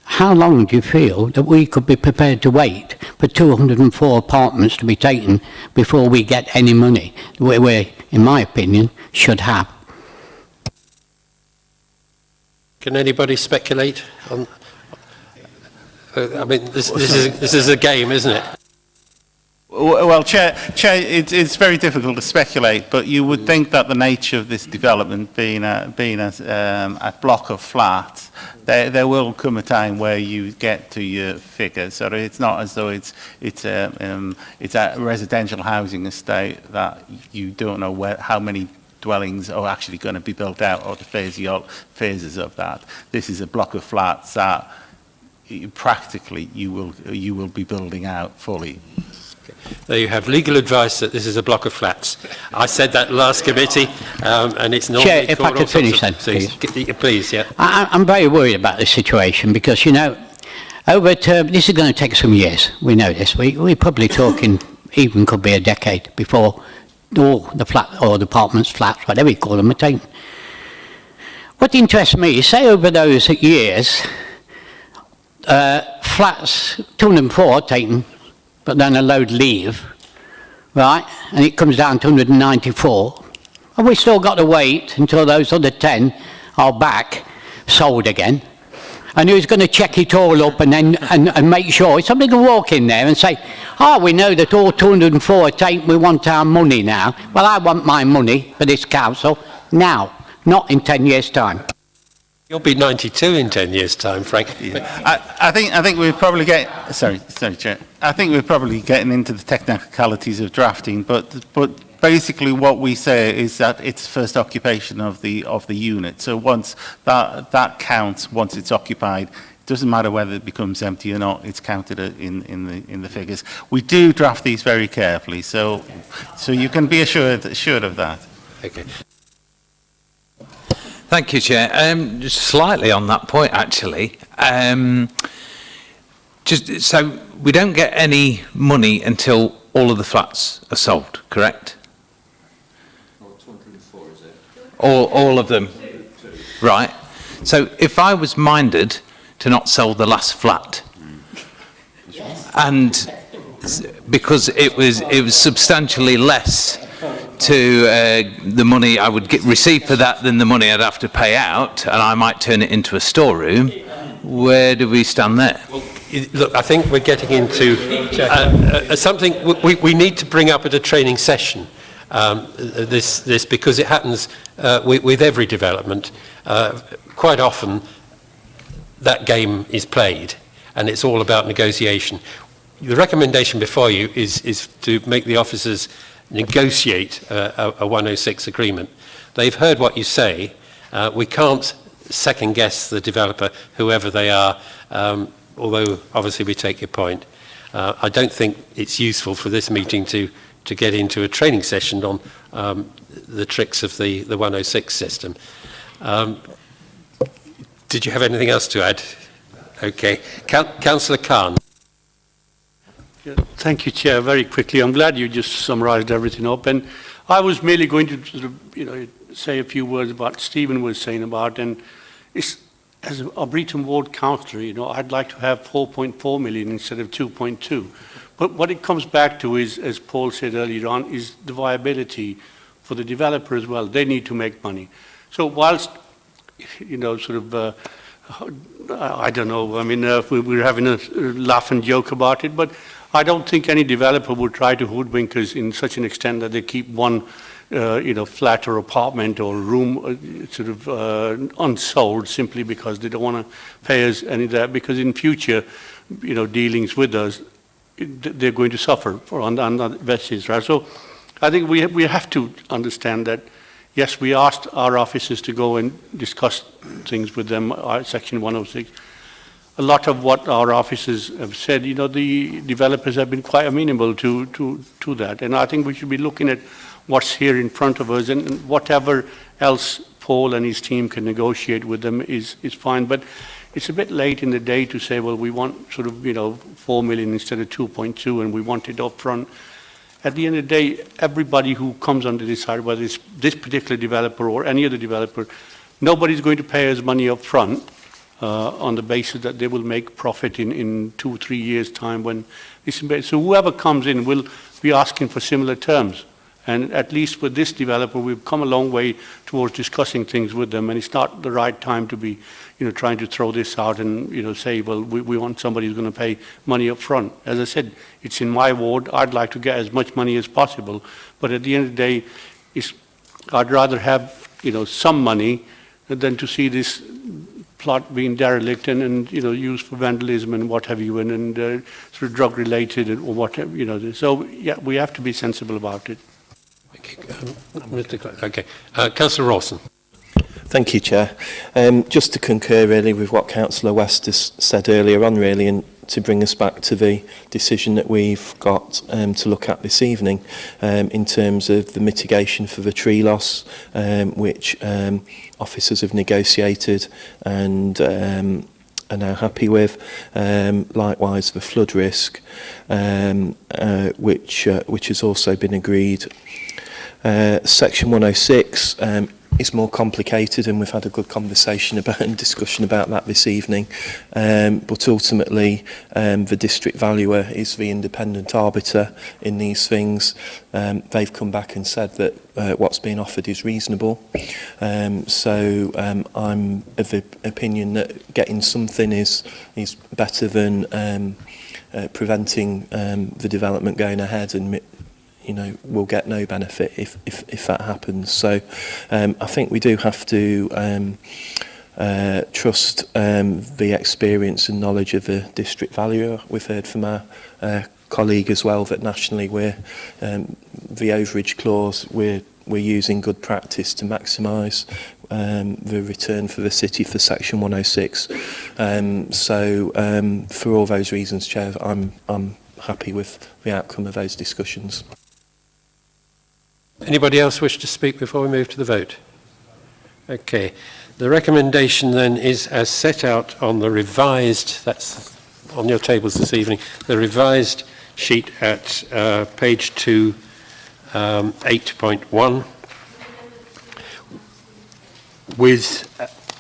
How long do you feel that we could be prepared to wait for 204 apartments to be taken before we get any money, we, in my opinion, should have? Can anybody speculate on? I mean, this is a game, isn't it? Well, Chair, it's very difficult to speculate, but you would think that the nature of this development being a block of flats, there will come a time where you get to your figures. So it's not as though it's a residential housing estate that you don't know how many dwellings are actually going to be built out, or the phases of that. This is a block of flats that practically you will be building out fully. There you have legal advice that this is a block of flats. I said that last committee, and it's normally Chair, if I could finish then, please. Please, yeah. I'm very worried about this situation because, you know, this is going to take some years. We know this. We're probably talking even could be a decade before all the flat or the apartments, flats, whatever you call them, are taken. What interests me is, say over those years, flats 204 are taken, but then a load leave, right? And it comes down to 194. And we still got to wait until those other 10 are back, sold again. And who's going to check it all up and then and make sure? Somebody can walk in there and say, we know that all 204 are taken, we want our money now. Well, I want my money for this council now, not in 10 years' time. You'll be 92 in 10 years' time, Frank. Yeah. I think we're probably sorry, Chair. I think we're probably getting into the technicalities of drafting, but basically what we say is that it's first occupation of the unit. So once that counts, once it's occupied, it doesn't matter whether it becomes empty or not. It's counted in the figures. We do draft these very carefully, so you can be assured of that. Okay. Thank you, Chair. Just slightly on that point, actually. Just so we don't get any money until all of the flats are sold, correct? 204, is it? All of them. Right. So if I was minded to not sell the last flat, and because it was substantially less to the money I would receive for that than the money I'd have to pay out, and I might turn it into a storeroom, where do we stand there? Well, look, I think we're getting into something we need to bring up at a training session, this because it happens with every development. Quite often that game is played, and it's all about negotiation. The recommendation before you is to make the officers negotiate a 106 agreement. They've heard what you say. We can't second guess the developer, whoever they are, although obviously we take your point. I don't think it's useful for this meeting to get into a training session on the tricks of the 106 system. Did you have anything else to add? Okay. Councillor Khan. Thank you, Chair. Very quickly, I'm glad you just summarised everything up. And I was merely going to sort of, say a few words about what Stephen was saying about, and it's, as a Breton Ward councillor, I'd like to have 4.4 million instead of 2.2. But what it comes back to is, as Paul said earlier on, is the viability for the developer as well. They need to make money. So whilst, sort of, I don't know, I mean, we're having a laugh and joke about it, but I don't think any developer would try to hoodwink us in such an extent that they keep one, flat or apartment or room sort of unsold simply because they don't want to pay us any of that. Because in future, dealings with us, they're going to suffer on that basis, right? So I think we have to understand that. Yes, we asked our officers to go and discuss things with them, Section 106. A lot of what our officers have said, the developers have been quite amenable to that. And I think we should be looking at what's here in front of us, and whatever else Paul and his team can negotiate with them is fine. But it's a bit late in the day to say, well, we want sort of, 4 million instead of 2.2, and we want it up front. At the end of the day, everybody who comes under this side, whether it's this particular developer or any other developer, nobody's going to pay us money up front on the basis that they will make profit in 2 or 3 years' time when this is. So whoever comes in will be asking for similar terms. And at least with this developer, we've come a long way towards discussing things with them, and it's not the right time to be, trying to throw this out and, say, well, we want somebody who's going to pay money up front. As I said, it's in my ward. I'd like to get as much money as possible, but at the end of the day, I'd rather have, some money than to see this plot being derelict and used for vandalism and what have you, and sort of drug related or whatever, So yeah, we have to be sensible about it. Mr. Clark. Okay. Councillor Rawson. Thank you, Chair. Just to concur really with what Councillor West has said earlier on, really, and to bring us back to the decision that we've got to look at this evening in terms of the mitigation for the tree loss, which officers have negotiated and are now happy with. Likewise, the flood risk, which has also been agreed. Section 106 is more complicated, and we've had a good conversation about and discussion about that this evening. But ultimately, the district valuer is the independent arbiter in these things. They've come back and said that what's being offered is reasonable. So I'm of the opinion that getting something is better than preventing the development going ahead, and we'll get no benefit if that happens. So I think we do have to trust the experience and knowledge of the district valuer. We've heard from our colleague as well that nationally we're the overage clause, we're using good practice to maximise the return for the city for Section 106. So for all those reasons, Chair, I'm happy with the outcome of those discussions. Anybody else wish to speak before we move to the vote? Okay. The recommendation then is as set out on the revised, that's on your tables this evening, the revised sheet at page 2, 8.1, with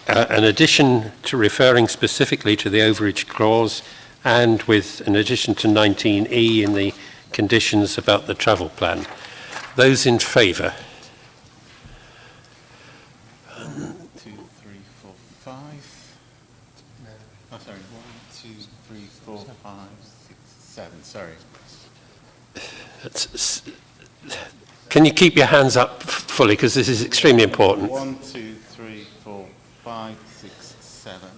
an addition to referring specifically to the overage clause, and with an addition to 19E in the conditions about the travel plan. Those in favour? 1, 2, 3, 4, 5. Oh, sorry. 1, 2, 3, 4, 5, 6, 7. Sorry. Can you keep your hands up fully, because this is extremely important? 1, 2, 3, 4, 5, 6, 7.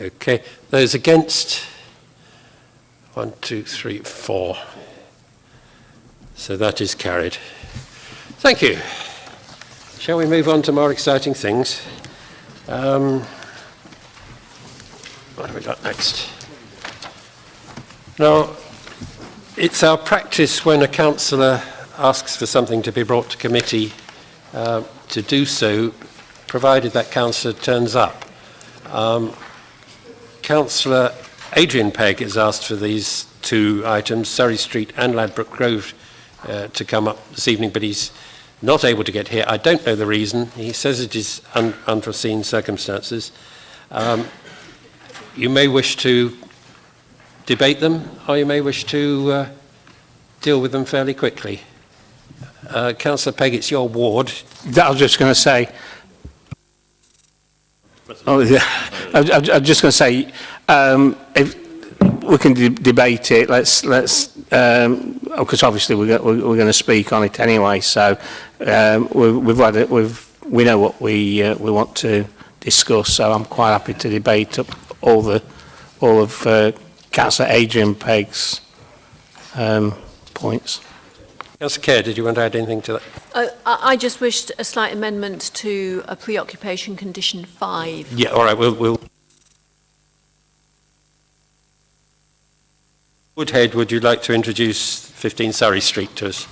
Okay. Those against? 1, 2, 3, 4. So that is carried. Thank you. Shall we move on to more exciting things? What have we got next? Now, it's our practice when a councillor asks for something to be brought to committee to do so, provided that councillor turns up. Councillor Adrian Pegg has asked for these two items, Surrey Street and Ladbroke Grove, to come up this evening, but he's not able to get here. I don't know the reason. He says it is unforeseen circumstances. You may wish to debate them, or you may wish to deal with them fairly quickly. Councillor Pegg, it's your ward. I was just going to say, I'm just going to say, if we can debate it, let's because obviously we're going to speak on it anyway. So we know what we want to discuss. So I'm quite happy to debate all of Councillor Adrian Pegg's points. Councillor Kerr, did you want to add anything to that? I just wished a slight amendment to a preoccupation condition 5. Yeah, all right, we'll... Woodhead, would you like to introduce 15 Surrey Street to us?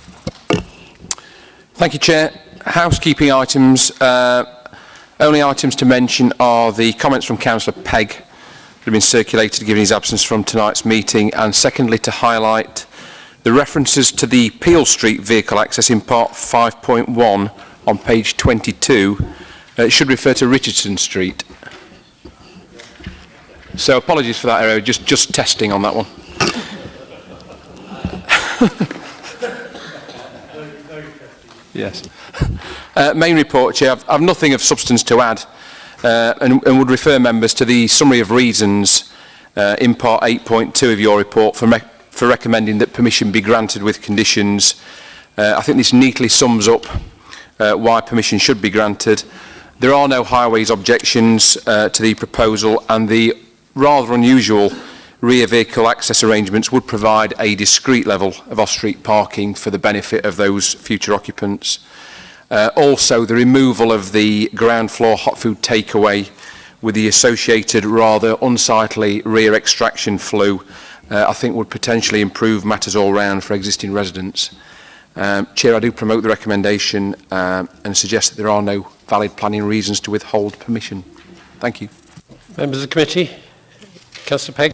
Thank you, Chair. Housekeeping items. Only items to mention are the comments from Councillor Pegg that have been circulated given his absence from tonight's meeting, and secondly to highlight the references to the Peel Street vehicle access in part 5.1 on page 22 should refer to Richardson Street. So apologies for that error, just testing on that one. Yes. Main report, Chair. I've nothing of substance to add and would refer members to the summary of reasons in part 8.2 of your report for recommending that permission be granted with conditions. I think this neatly sums up why permission should be granted. There are no highways objections to the proposal, and the rather unusual rear vehicle access arrangements would provide a discrete level of off-street parking for the benefit of those future occupants. Also, the removal of the ground floor hot food takeaway with the associated rather unsightly rear extraction flue, I think would potentially improve matters all round for existing residents. Chair, I do promote the recommendation and suggest that there are no valid planning reasons to withhold permission. Thank you. Members of the committee? Councillor Pegg?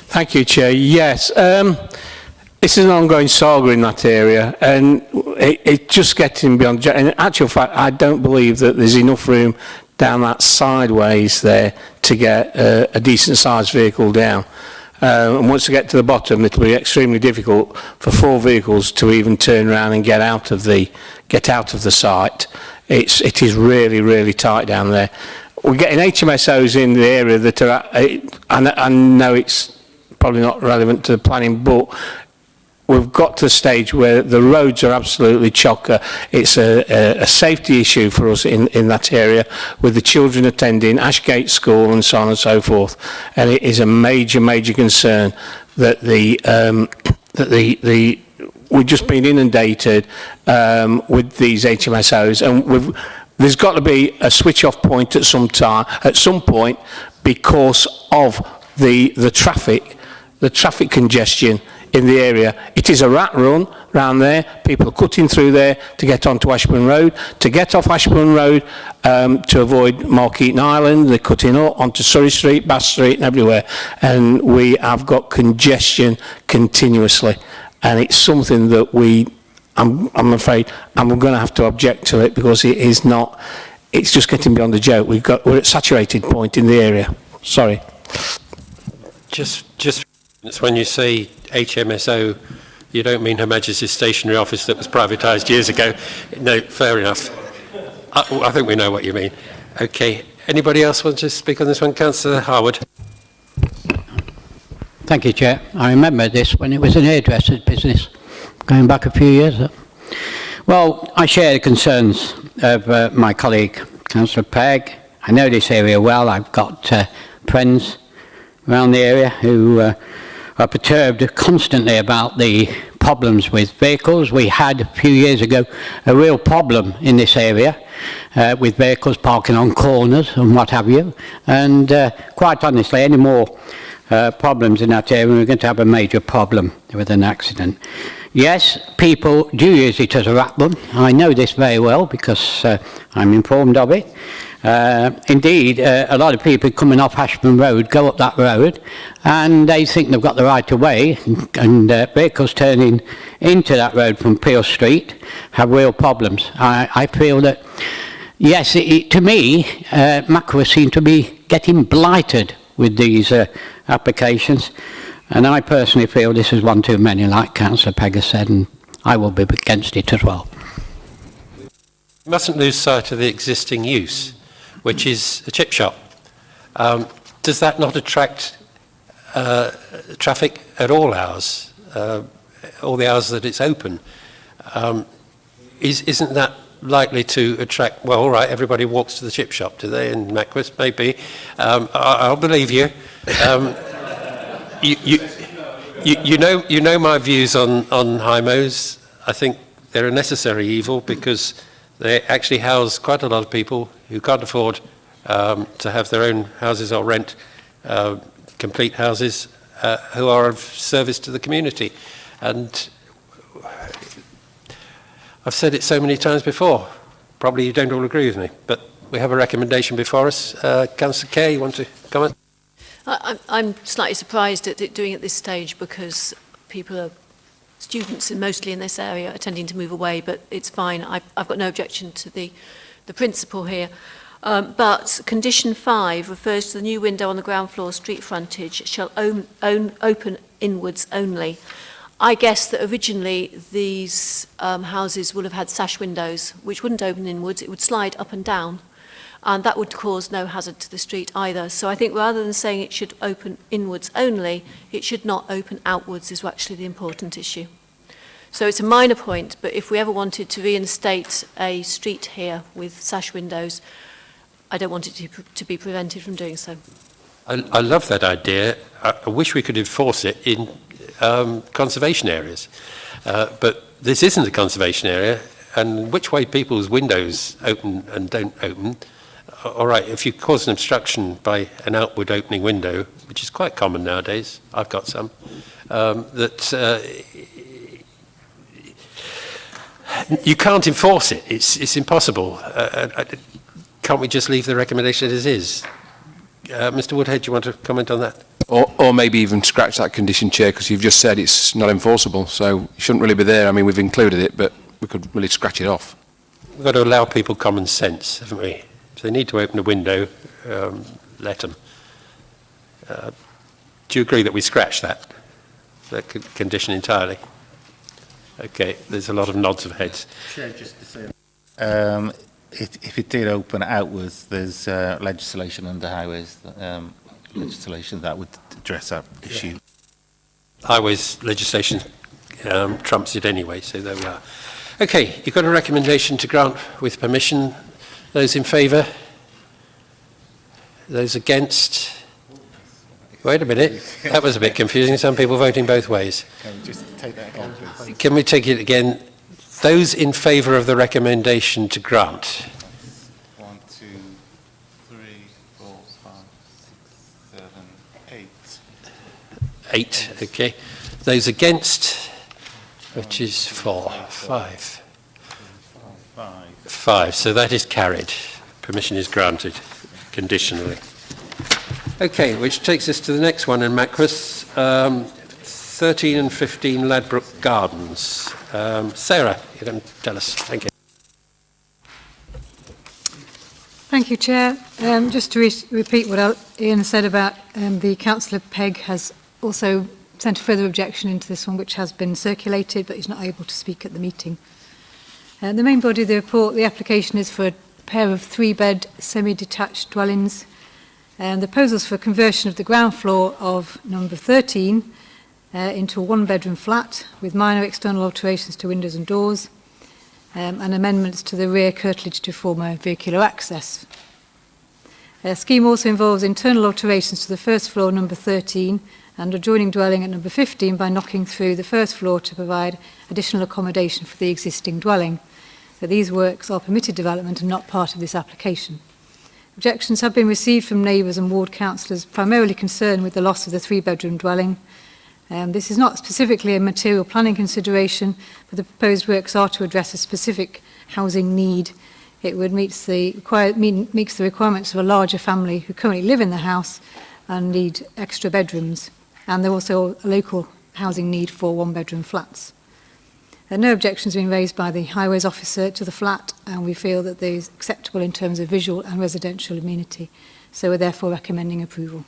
Thank you, Chair. Yes, this is an ongoing saga in that area, and it's just getting beyond. In actual fact, I don't believe that there's enough room down that sideways there to get a decent-sized vehicle down. And once you get to the bottom, it'll be extremely difficult for 4 vehicles to even turn around and get out of the site. It is really, really tight down there. We're getting HMSOs in the area that are. I know it's probably not relevant to the planning, but we've got to the stage where the roads are absolutely chocker. It's a safety issue for us in that area, with the children attending Ashgate School and so on and so forth. And it is a major, major concern that we've just been inundated with these HMSOs, and there's got to be a switch-off point at some point, because of the traffic congestion in the area. It is a rat run round there. People are cutting through there to get onto Ashburn Road. To get off Ashburn Road to avoid Markeaton Island, they're cutting up onto Surrey Street, Bass Street and everywhere. And we have got congestion continuously. And it's something that I'm afraid I'm going to have to object to it, because it is not, it's just getting beyond the joke. We're at saturated point in the area. Sorry. Just when you say HMSO, you don't mean Her Majesty's Stationery Office that was privatised years ago. No, fair enough. I think we know what you mean. Okay. Anybody else want to speak on this one? Councillor Harwood. Thank you, Chair. I remember this when it was an hairdresser's business, going back a few years. Well, I share the concerns of my colleague, Councillor Pegg. I know this area well. I've got friends around the area who are perturbed constantly about the problems with vehicles. We had a few years ago a real problem in this area with vehicles parking on corners and what have you. And quite honestly, any more problems in that area, we're going to have a major problem with an accident. Yes, people do use it as a rat run. I know this very well because I'm informed of it. Indeed, a lot of people coming off Ashburn Road go up that road and they think they've got the right of way, and vehicles turning into that road from Peel Street have real problems. I feel that, yes, to me, Mackworth seem to be getting blighted with these applications, and I personally feel this is one too many, like Councillor Pegg has said, and I will be against it as well. You mustn't lose sight of the existing use, which is a chip shop. Does that not attract traffic at all hours, all the hours that it's open? Isn't that likely to attract, well, all right, everybody walks to the chip shop, do they, in Mackworth? Maybe. I'll believe you. You know my views on HIMOs. I think they're a necessary evil because they actually house quite a lot of people who can't afford to have their own houses or rent complete houses who are of service to the community. And I've said it so many times before. Probably you don't all agree with me, but we have a recommendation before us. Councillor Kerr, you want to comment? I'm slightly surprised at it doing at this stage because people are students, and mostly in this area, are tending to move away, but it's fine. I've got no objection to the principle here. But condition 5 refers to the new window on the ground floor street frontage shall open inwards only. I guess that originally these houses would have had sash windows, which wouldn't open inwards, it would slide up and down. And that would cause no hazard to the street either. So I think rather than saying it should open inwards only, it should not open outwards is actually the important issue. So it's a minor point, but if we ever wanted to reinstate a street here with sash windows, I don't want it to be prevented from doing so. I love that idea. I wish we could enforce it in conservation areas. But this isn't a conservation area, and which way people's windows open and don't open, all right, if you cause an obstruction by an outward opening window, which is quite common nowadays, I've got some, you can't enforce it. It's impossible. Can't we just leave the recommendation as is? Mr. Woodhead, do you want to comment on that? Or maybe even scratch that condition, Chair, because you've just said it's not enforceable, so it shouldn't really be there. I mean, we've included it, but we could really scratch it off. We've got to allow people common sense, haven't we? If they need to open a window, let them. Do you agree that we scratch that condition entirely? Okay, there's a lot of nods of heads. Chair, just to say, if it did open outwards, there's legislation under highways, legislation that would address that issue. Highways legislation trumps it anyway, so there we are. Okay, you've got a recommendation to grant with permission. Those in favour? Those against? Wait a minute, that was a bit confusing. Some people voting both ways. Can we just take that again, please? Can we take it again? Those in favour of the recommendation to grant? 1, 2, 3, 4, 5, 6, 7, 8. 8, okay. Those against? Which is 4, 5. 5, so that is carried. Permission is granted conditionally. Okay, which takes us to the next one in Mackworth, 13 and 15 Ladbroke Gardens. Sarah, you can tell us. Thank you. Thank you, Chair. Just to repeat what Ian said about the Councillor Pegg has also sent a further objection into this one, which has been circulated, but he's not able to speak at the meeting. The main body of the report, the application is for a pair of 3-bed semi-detached dwellings. The proposals for conversion of the ground floor of number 13 into a 1-bedroom flat with minor external alterations to windows and doors and amendments to the rear curtilage to form a vehicular access. The scheme also involves internal alterations to the first floor, number 13, and adjoining dwelling at number 15 by knocking through the first floor to provide additional accommodation for the existing dwelling. that these works are permitted development and not part of this application. Objections have been received from neighbours and ward councillors primarily concerned with the loss of the three-bedroom dwelling. This is not specifically a material planning consideration, but the proposed works are to address a specific housing need. It would meets the requirements of a larger family who currently live in the house and need extra bedrooms, and there also a local housing need for one-bedroom flats. No objections have been raised by the Highways Officer to the flat, and we feel that they are acceptable in terms of visual and residential amenity, so we're therefore recommending approval.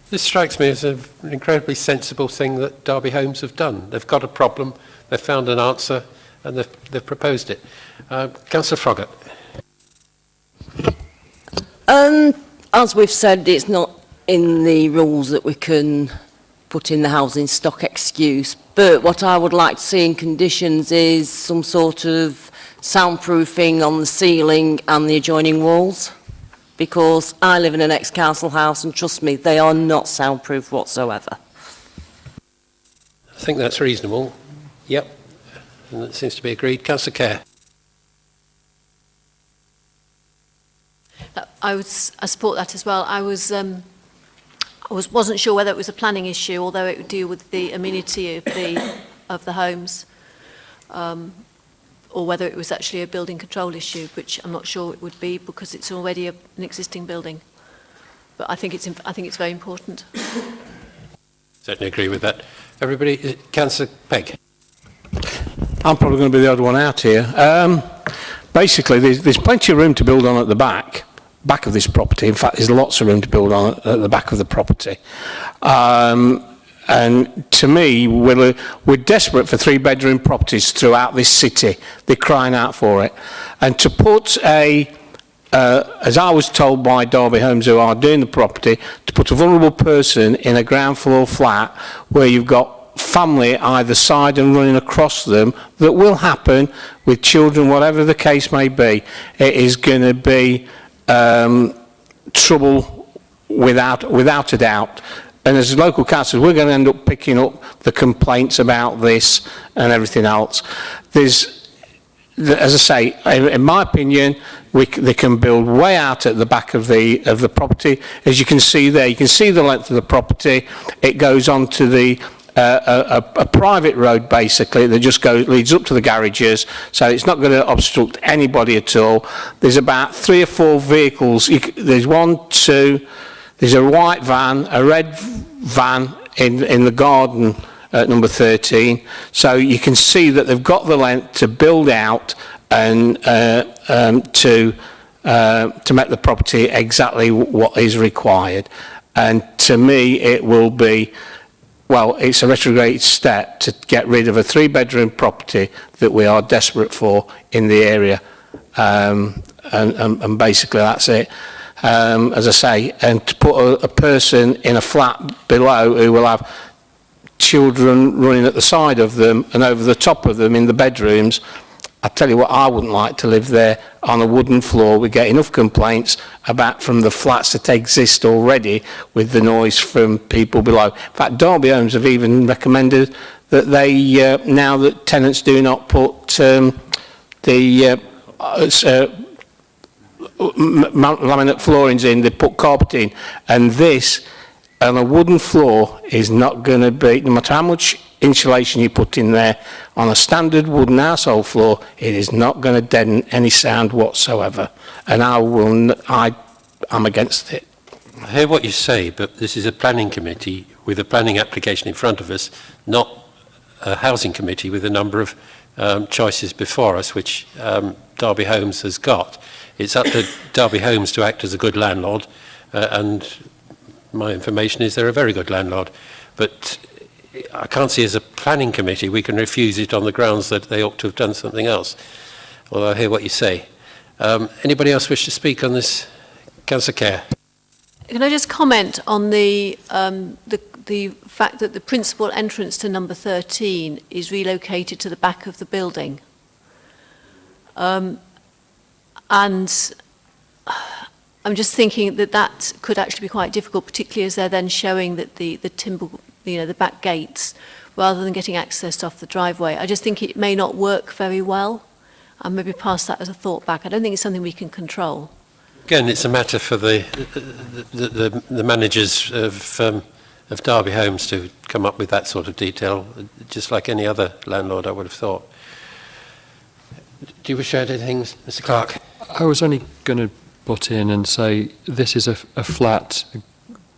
This strikes me as an incredibly sensible thing that Derby Homes have done. They've got a problem, they've found an answer, and they've proposed it. Councillor Froggatt. As we've said, it's not in the rules that we can put in the housing stock excuse, but what I would like to see in conditions is some sort of soundproofing on the ceiling and the adjoining walls, because I live in an ex-council house and trust me, they are not soundproof whatsoever. I think that's reasonable. Yep. And that seems to be agreed. Councillor Kerr. I support that as well. I wasn't sure whether it was a planning issue, although it would deal with the amenity of the homes, or whether it was actually a building control issue, which I'm not sure it would be because it's already an existing building. But I think it's very important. Certainly agree with that. Everybody, Councillor Pegg. I'm probably going to be the odd one out here. Basically, there's plenty of room to build on at the back of this property. In fact, there's lots of room to build on at the back of the property. And to me, we're desperate for three-bedroom properties throughout this city. They're crying out for it. And to put as I was told by Derby Homes, who are doing the property, to put a vulnerable person in a ground floor flat where you've got family either side and running across them, that will happen with children, whatever the case may be. It is going to be trouble without a doubt. And as local councillors, we're going to end up picking up the complaints about this and everything else. As I say, in my opinion, they can build way out at the back of the property. As you can see there, you can see the length of the property. It goes on to a private road, basically, that just leads up to the garages, so it's not going to obstruct anybody at all. There's about 3 or 4 vehicles. There's 1, 2, there's a white van, a red van in the garden at number 13, so you can see that they've got the length to build out and to make the property exactly what is required. And to me, it will be, well, it's a retrograde step to get rid of a 3-bedroom property that we are desperate for in the area. And basically that's it. As I say, and to put a person in a flat below who will have children running at the side of them and over the top of them in the bedrooms, I tell you what, I wouldn't like to live there on a wooden floor. We get enough complaints from the flats that exist already with the noise from people below. In fact, Derby Homes have even recommended that they, now that tenants do not put laminate floorings in, they put carpeting, and this on a wooden floor is not going to be, no matter how much insulation you put in there, on a standard wooden household floor, it is not going to deaden any sound whatsoever, and I'm against it. I hear what you say, but this is a planning committee with a planning application in front of us, not a housing committee with a number of choices before us, which Derby Homes has got. It's up to Derby Homes to act as a good landlord, and my information is they're a very good landlord. But I can't see as a planning committee we can refuse it on the grounds that they ought to have done something else. Although I hear what you say. Anybody else wish to speak on this? Councillor Kerr. Can I just comment on the fact that the principal entrance to number 13 is relocated to the back of the building? And I'm just thinking that could actually be quite difficult, particularly as they're then showing that the timber, the back gates, rather than getting access off the driveway. I just think it may not work very well. and maybe pass that as a thought back. I don't think it's something we can control. Again, it's a matter for the managers of Derby Homes to come up with that sort of detail, just like any other landlord, I would have thought. Do you wish to add anything, Mr. Clark? I was only going to butt in and say this is a flat,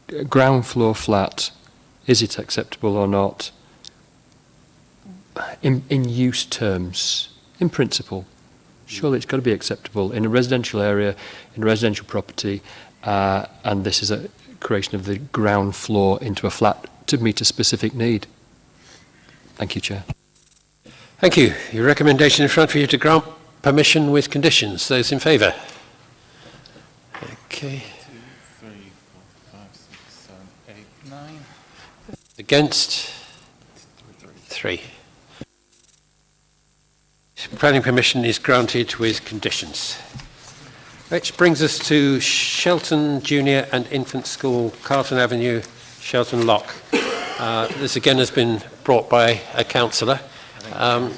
a ground floor flat. Is it acceptable or not? In use terms, in principle, surely it's got to be acceptable in a residential area, in a residential property, and this is a creation of the ground floor into a flat to meet a specific need. Thank you, Chair. Thank you. Your recommendation in front of you to grant permission with conditions. Those in favour? Okay. 2, 3, 4, 5, 6, 7, 8, 9. Against? 3. Planning permission is granted with conditions. Which brings us to Shelton Junior and Infant School, Carlton Avenue, Shelton Lock. This again has been brought by a councillor, and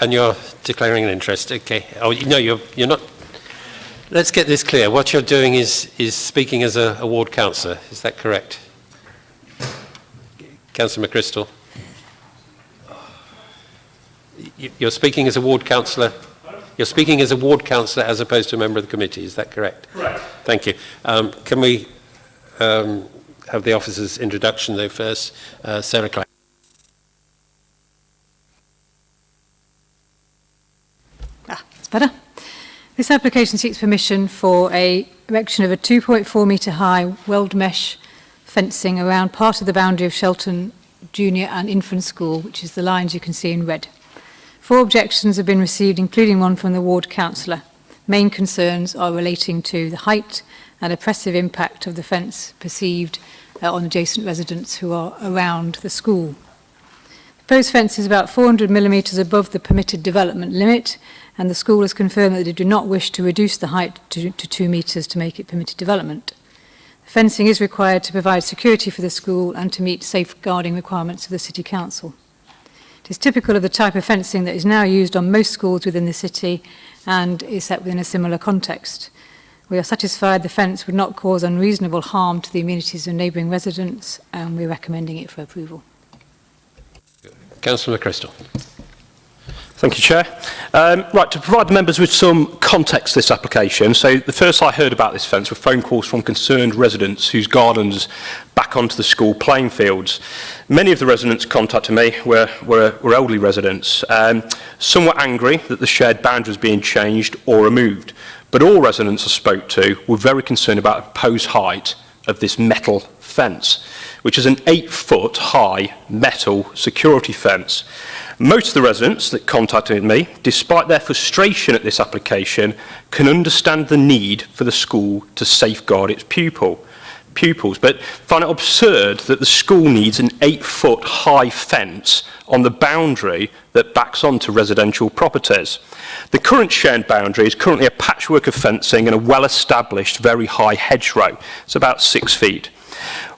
you're declaring an interest. Okay. Oh no, you're not. Let's get this clear. What you're doing is speaking as a ward councillor. Is that correct, Councillor McChrystal? You're speaking as a ward councillor. You're speaking as a ward councillor as opposed to a member of the committee. Is that correct? Correct. Thank you. Can we have the officer's introduction though first? Sarah Klein. That's better. This application seeks permission for a erection of a 2.4 metre high weld mesh fencing around part of the boundary of Shelton Junior and Infant School, which is the lines you can see in red. 4 objections have been received, including one from the ward councillor. Main concerns are relating to the height and oppressive impact of the fence perceived on adjacent residents who are around the school. The proposed fence is about 400 millimetres above the permitted development limit, and the school has confirmed that they do not wish to reduce the height to 2 metres to make it permitted development. The fencing is required to provide security for the school and to meet safeguarding requirements of the City Council. It is typical of the type of fencing that is now used on most schools within the city and is set within a similar context. We are satisfied the fence would not cause unreasonable harm to the amenities of neighbouring residents, and we're recommending it for approval. Councillor McChrystal. Thank you, Chair. Right, to provide the members with some context to this application, so the first I heard about this fence were phone calls from concerned residents whose gardens back onto the school playing fields. Many of the residents contacted me were elderly residents. Some were angry that the shared boundary was being changed or removed, but all residents I spoke to were very concerned about the proposed height of this metal fence, which is an 8-foot high metal security fence. Most of the residents that contacted me, despite their frustration at this application, can understand the need for the school to safeguard its pupils, but find it absurd that the school needs an 8-foot high fence on the boundary that backs onto residential properties. The current shared boundary is currently a patchwork of fencing and a well-established, very high hedgerow. It's about 6 feet.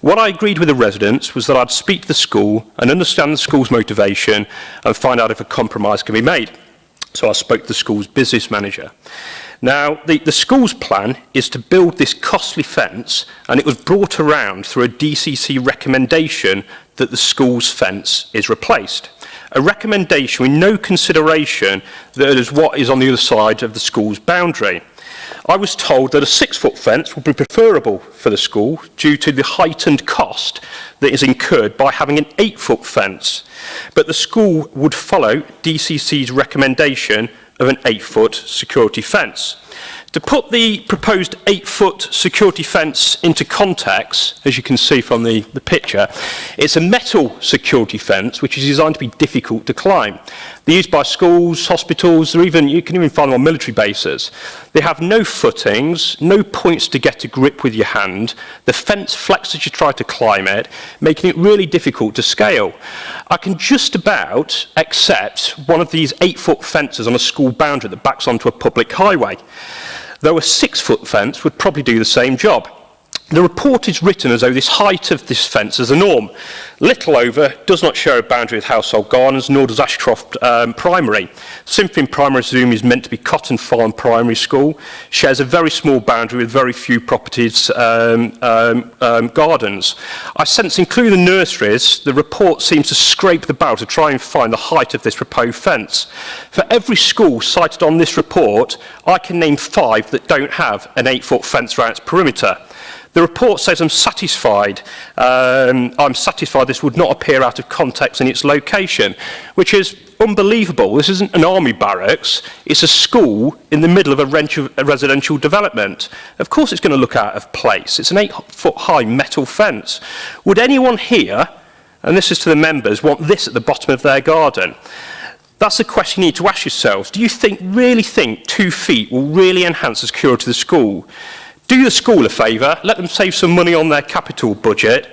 What I agreed with the residents was that I'd speak to the school and understand the school's motivation and find out if a compromise can be made. So I spoke to the school's business manager. Now, the school's plan is to build this costly fence, and it was brought around through a DCC recommendation that the school's fence is replaced. A recommendation with no consideration that is what is on the other side of the school's boundary. I was told that a 6-foot fence would be preferable for the school due to the heightened cost that is incurred by having an 8-foot fence, but the school would follow DCC's recommendation of an 8-foot security fence. To put the proposed 8-foot security fence into context, as you can see from the picture, it's a metal security fence which is designed to be difficult to climb. They're used by schools, hospitals, or even you can even find them on military bases. They have no footings, no points to get a grip with your hand. The fence flexes as you try to climb it, making it really difficult to scale. I can just about accept one of these 8-foot fences on a school boundary that backs onto a public highway, though a 6-foot fence would probably do the same job. The report is written as though this height of this fence is the norm. Littleover does not share a boundary with Household Gardens, nor does Ashcroft Primary. Simfin Primary, I presume, is meant to be Cotton Farm Primary School, shares a very small boundary with very few properties, gardens. I sense, including the nurseries, the report seems to scrape the barrel to try and find the height of this proposed fence. For every school cited on this report, I can name 5 that don't have an 8-foot fence around its perimeter. The report says I'm satisfied this would not appear out of context in its location, which is unbelievable. This isn't an army barracks, it's a school in the middle of a residential development. Of course it's going to look out of place. It's an 8-foot high metal fence. Would anyone here, and this is to the members, want this at the bottom of their garden? That's the question you need to ask yourselves. Do you really think 2 feet will really enhance the security of the school? Do the school a favour, let them save some money on their capital budget.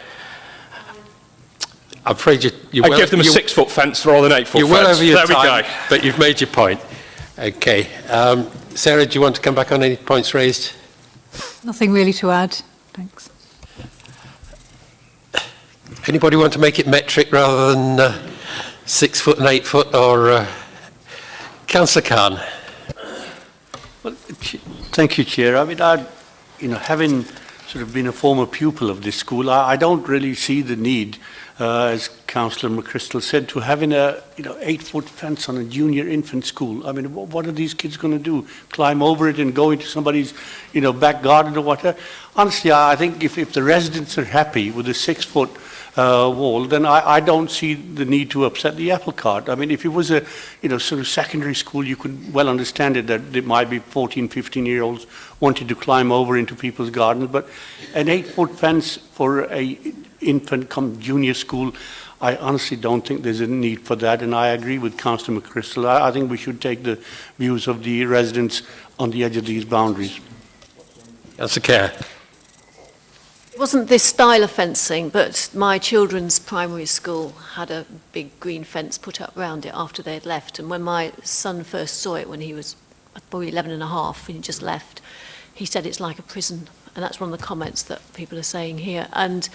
I'm afraid give them a 6-foot fence rather than 8-foot fence. You're well over your there time, we go. but you've made your point. Okay. Sarah, do you want to come back on any points raised? Nothing really to add. Thanks. Anybody want to make it metric rather than 6 foot and 8 foot, or Councillor Khan? Well, thank you, Chair. I mean, having sort of been a former pupil of this school, I don't really see the need, as Councillor McChrystal said, to having a 8-foot fence on a junior infant school. I mean, what are these kids going to do? Climb over it and go into somebody's back garden or whatever? Honestly, I think if the residents are happy with a 6-foot wall, then I don't see the need to upset the apple cart. I mean, if it was a sort of secondary school, you could well understand it, that it might be 14, 15-year-olds wanting to climb over into people's gardens, but an 8-foot fence for a infant come junior school, I honestly don't think there's a need for that, and I agree with Councillor McChrystal. I think we should take the views of the residents on the edge of these boundaries. Councillor Kerr. It wasn't this style of fencing, but my children's primary school had a big green fence put up around it after they had left. And when my son first saw it, when he was probably 11 and a half, and he just left, he said it's like a prison. And that's one of the comments that people are saying here. And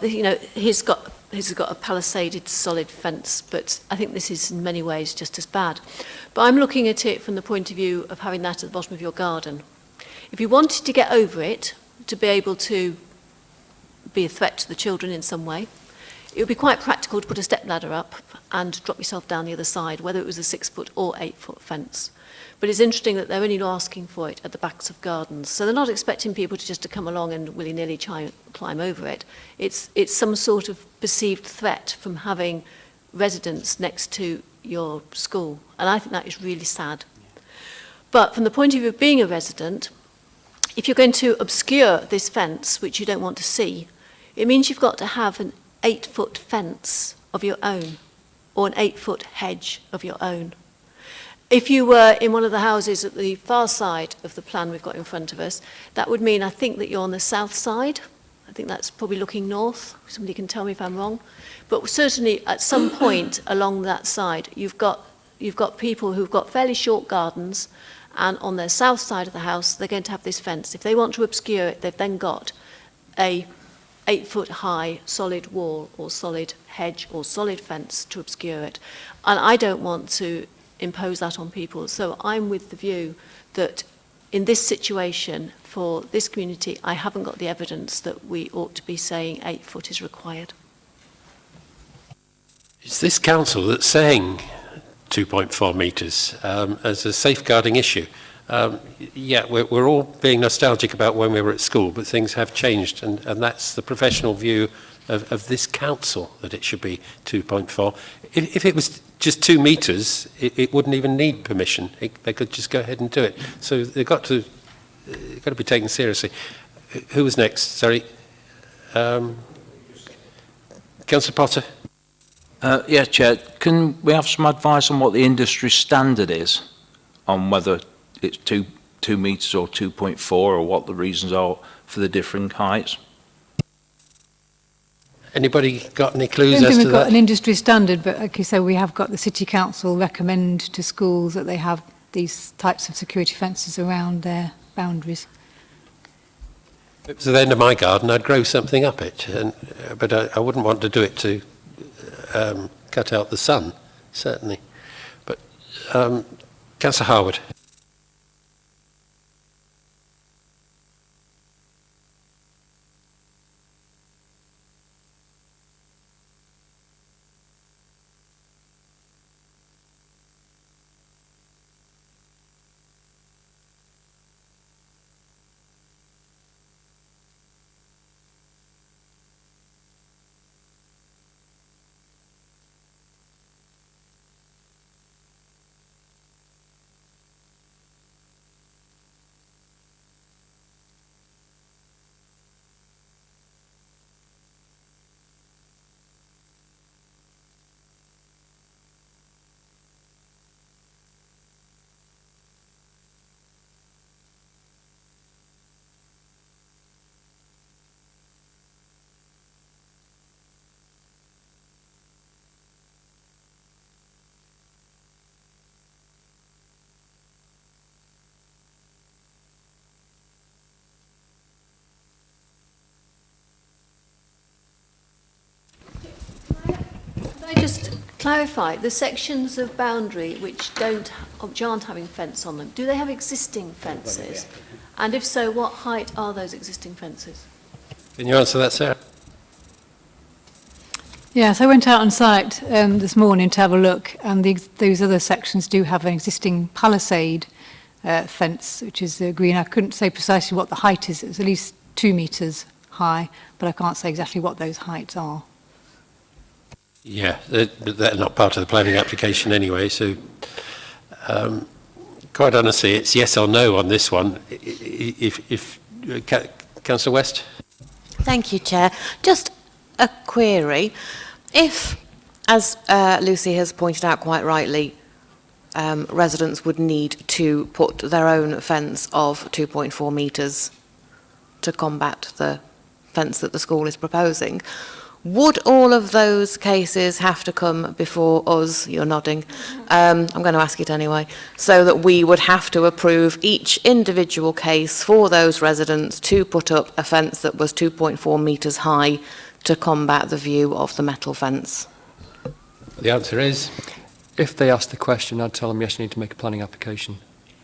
he's got a palisaded solid fence, but I think this is in many ways just as bad. But I'm looking at it from the point of view of having that at the bottom of your garden. If you wanted to get over it, to be able to be a threat to the children in some way, it would be quite practical to put a step ladder up and drop yourself down the other side, whether it was a 6-foot or 8-foot fence. But it's interesting that they're only asking for it at the backs of gardens. So they're not expecting people to come along and willy-nilly climb over it. It's some sort of perceived threat from having residents next to your school. And I think that is really sad. But from the point of view of being a resident, if you're going to obscure this fence, which you don't want to see, it means you've got to have an 8-foot fence of your own, or an 8-foot hedge of your own. If you were in one of the houses at the far side of the plan we've got in front of us, that would mean, I think, that you're on the south side. I think that's probably looking north. Somebody can tell me if I'm wrong. But certainly at some point along that side, you've got people who've got fairly short gardens, and on their south side of the house, they're going to have this fence. If they want to obscure it, they've then got a 8-foot high solid wall or solid hedge or solid fence to obscure it. And I don't want to impose that on people. So I'm with the view that in this situation, for this community, I haven't got the evidence that we ought to be saying 8 foot is required. It's this council that's saying 2.4 metres as a safeguarding issue. Yeah, we're all being nostalgic about when we were at school, but things have changed, and that's the professional view of this council, that it should be 2.4. If it was just 2 metres, it wouldn't even need permission. They could just go ahead and do it. So they've got to be taken seriously. Who was next? Sorry. Councillor Potter. Yeah, Chair. Can we have some advice on what the industry standard is on whether it's 2 metres or 2.4, or what the reasons are for the differing heights? Anybody got any clues I don't as think to we've got that? an industry standard, but like you say, we have got the City Council recommend to schools that they have these types of security fences around their boundaries. If it was at the end of my garden, I'd grow something up it, but I wouldn't want to do it to cut out the sun, certainly. But Councillor Harwood. Can I just clarify, the sections of boundary which aren't having fence on them, do they have existing fences? And if so, what height are those existing fences? Can you answer that, Sarah? Yes, I went out on site this morning to have a look, and those other sections do have an existing palisade fence, which is green. I couldn't say precisely what the height is. It's at least 2 metres high, but I can't say exactly what those heights are. Yeah, they're not part of the planning application anyway, so quite honestly, it's yes or no on this one. Councillor West? Thank you, Chair. Just a query. If, as Lucy has pointed out quite rightly, residents would need to put their own fence of 2.4 metres to combat the fence that the school is proposing, would all of those cases have to come before us? You're nodding. I'm going to ask it anyway. So that we would have to approve each individual case for those residents to put up a fence that was 2.4 metres high to combat the view of the metal fence? The answer is? If they ask the question, I'd tell them, yes, you need to make a planning application.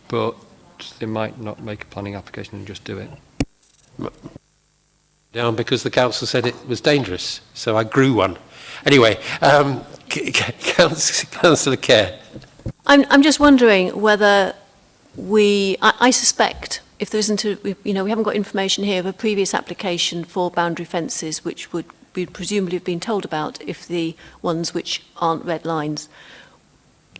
But they might not make a planning application and just do it. Down because the council said it was dangerous, so I grew one. Anyway, Councillor Kerr. I'm just wondering whether I suspect if there isn't we haven't got information here of a previous application for boundary fences which would be presumably have been told about if the ones which aren't red lines,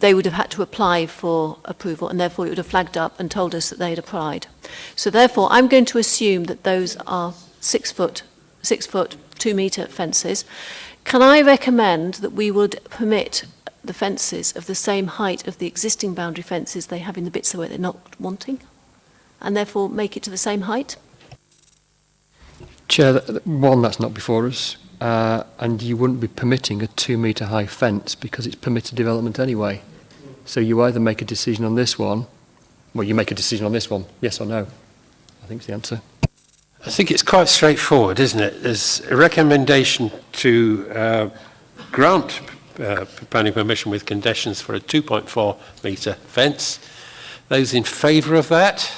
they would have had to apply for approval and therefore it would have flagged up and told us that they had applied. So therefore I'm going to assume that those are 6 foot, 2 metre fences. Can I recommend that we would permit the fences of the same height of the existing boundary fences they have in the bits where they're not wanting, and therefore make it to the same height? Chair, one, that's not before us, and you wouldn't be permitting a 2 metre high fence because it's permitted development anyway. So you either make a decision on this one, well, you make a decision on this one, yes or no. I think is the answer. I think it's quite straightforward, isn't it? There's a recommendation to grant planning permission with conditions for a 2.4 metre fence. Those in favour of that?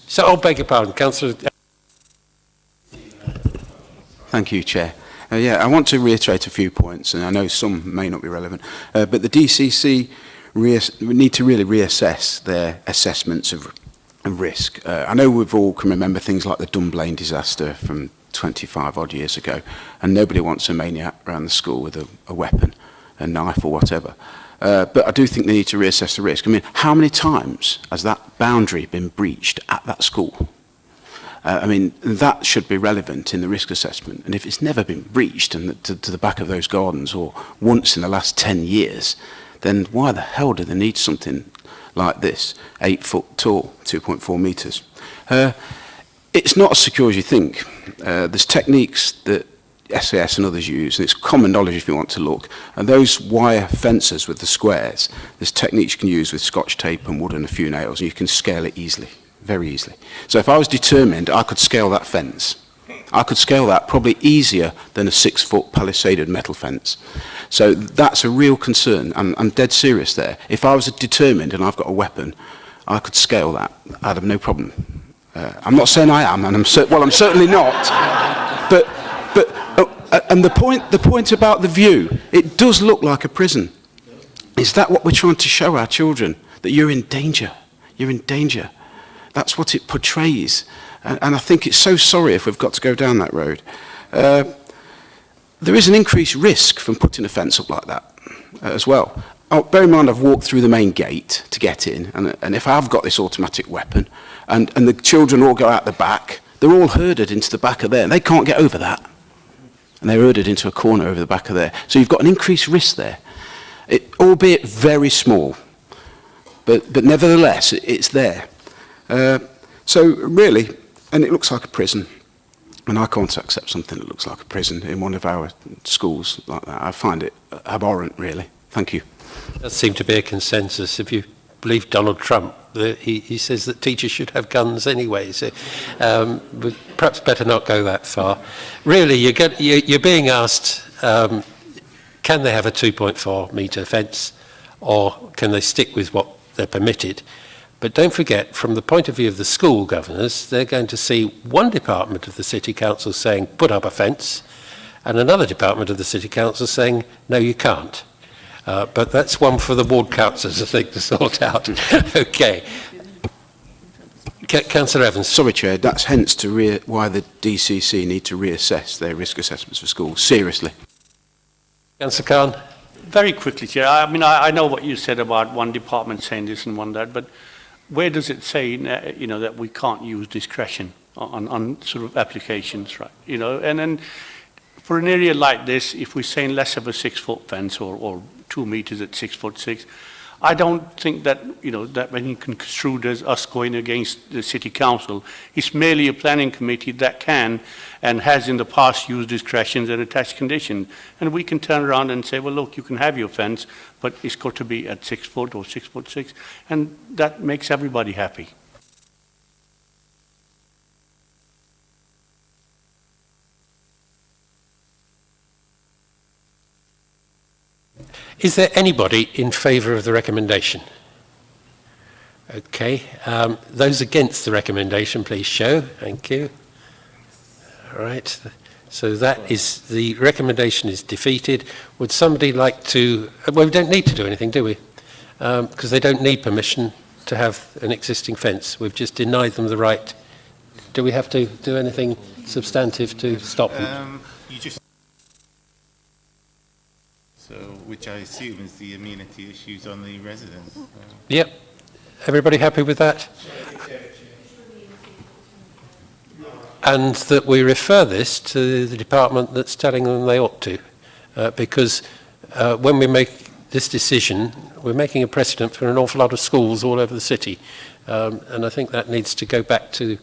So, oh, beg your pardon, Councillor. Thank you, Chair. I want to reiterate a few points, and I know some may not be relevant, but the DCC need to really reassess their assessments of risk. I know we've all can remember things like the Dunblane disaster from 25 odd years ago, and nobody wants a maniac around the school with a weapon, a knife or whatever. But I do think they need to reassess the risk. I mean, how many times has that boundary been breached at that school? I mean, that should be relevant in the risk assessment. And if it's never been breached and to the back of those gardens or once in the last 10 years, then why the hell do they need something like this, 8 foot tall, 2.4 metres? It's not as secure as you think. There's techniques that SAS and others use, and it's common knowledge if you want to look. And those wire fences with the squares, there's techniques you can use with scotch tape and wood and a few nails, and you can scale it easily. very easily. So if I was determined, I could scale that fence. I could scale that probably easier than a 6-foot palisaded metal fence. So that's a real concern. I'm dead serious there. If I was determined and I've got a weapon, I could scale that. I'd have no problem. I'm not saying I am, and I'm certainly not. And the point about the view, it does look like a prison. Is that what we're trying to show our children? That you're in danger. You're in danger. That's what it portrays. And I think it's so sorry if we've got to go down that road. There is an increased risk from putting a fence up like that as well. Oh, bear in mind I've walked through the main gate to get in, and if I've got this automatic weapon, and the children all go out the back, they're all herded into the back of there, and they can't get over that. And they're herded into a corner over the back of there. So you've got an increased risk there, albeit very small. But nevertheless, it's there. So really, and it looks like a prison, and I can't accept something that looks like a prison in one of our schools like that. I find it abhorrent, really. Thank you. There does seem to be a consensus. If you believe Donald Trump, he says that teachers should have guns anyway, so but perhaps better not go that far. Really, you're being asked, can they have a 2.4 metre fence, or can they stick with what they're permitted? But don't forget, from the point of view of the school governors, they're going to see one department of the City Council saying, put up a fence, and another department of the City Council saying, no, you can't. But that's one for the ward councillors, I think, to sort out. Okay. Councillor Evans. Sorry, Chair, that's hence why the DCC need to reassess their risk assessments for schools. Seriously. Councillor Khan. Very quickly, Chair. I mean, I know what you said about one department saying this and one that, but where does it say, you know, that we can't use discretion on sort of applications, right? You know, and then for an area like this, if we're saying less of a 6-foot fence or 2 meters at 6'6", I don't think that, you know, that when you can construe as us going against the City Council, it's merely a planning committee that can and has in the past used discretions and attached conditions. And we can turn around and say, well, look, you can have your fence, but it's got to be at 6 foot or 6'6", and that makes everybody happy. Is there anybody in favour of the recommendation? Okay. Those against the recommendation, please show. Thank you. All right. So that is, the recommendation is defeated. Would somebody like to... Well, we don't need to do anything, do we? Because they don't need permission to have an existing fence. We've just denied them the right. Do we have to do anything substantive to stop them? So, which I assume is the amenity issues on the residents. Yep. Everybody happy with that? And that we refer this to the department that's telling them they ought to. Because when we make this decision, we're making a precedent for an awful lot of schools all over the city. And I think that needs to go back to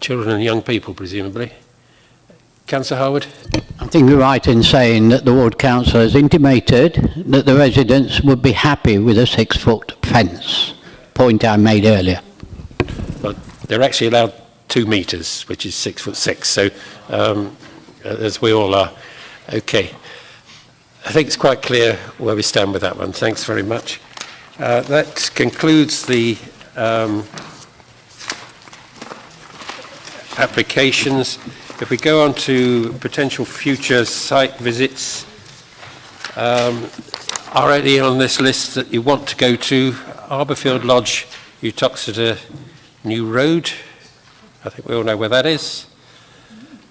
children and young people, presumably. Councillor Harwood? I think you're right in saying that the ward council has intimated that the residents would be happy with a 6-foot fence, point I made earlier. Well, they're actually allowed 2 metres, which is 6'6", so as we all are. Okay. I think it's quite clear where we stand with that one. Thanks very much. That concludes the applications. If we go on to potential future site visits, already on this list that you want to go to, Arborfield Lodge, Uttoxeter New Road. I think we all know where that is.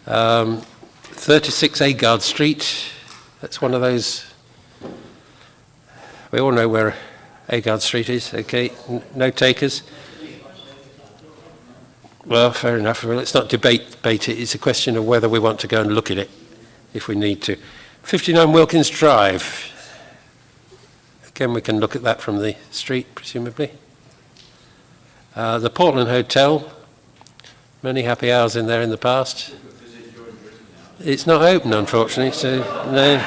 36 Agard Street. That's one of those. We all know where Agard Street is. Okay, no takers. Well, fair enough. Well, let's not debate it. It's a question of whether we want to go and look at it, if we need to. 59 Wilkins Drive. Again, we can look at that from the street, presumably. The Portland Hotel. Many happy hours in there in the past. It's not open, unfortunately, so no.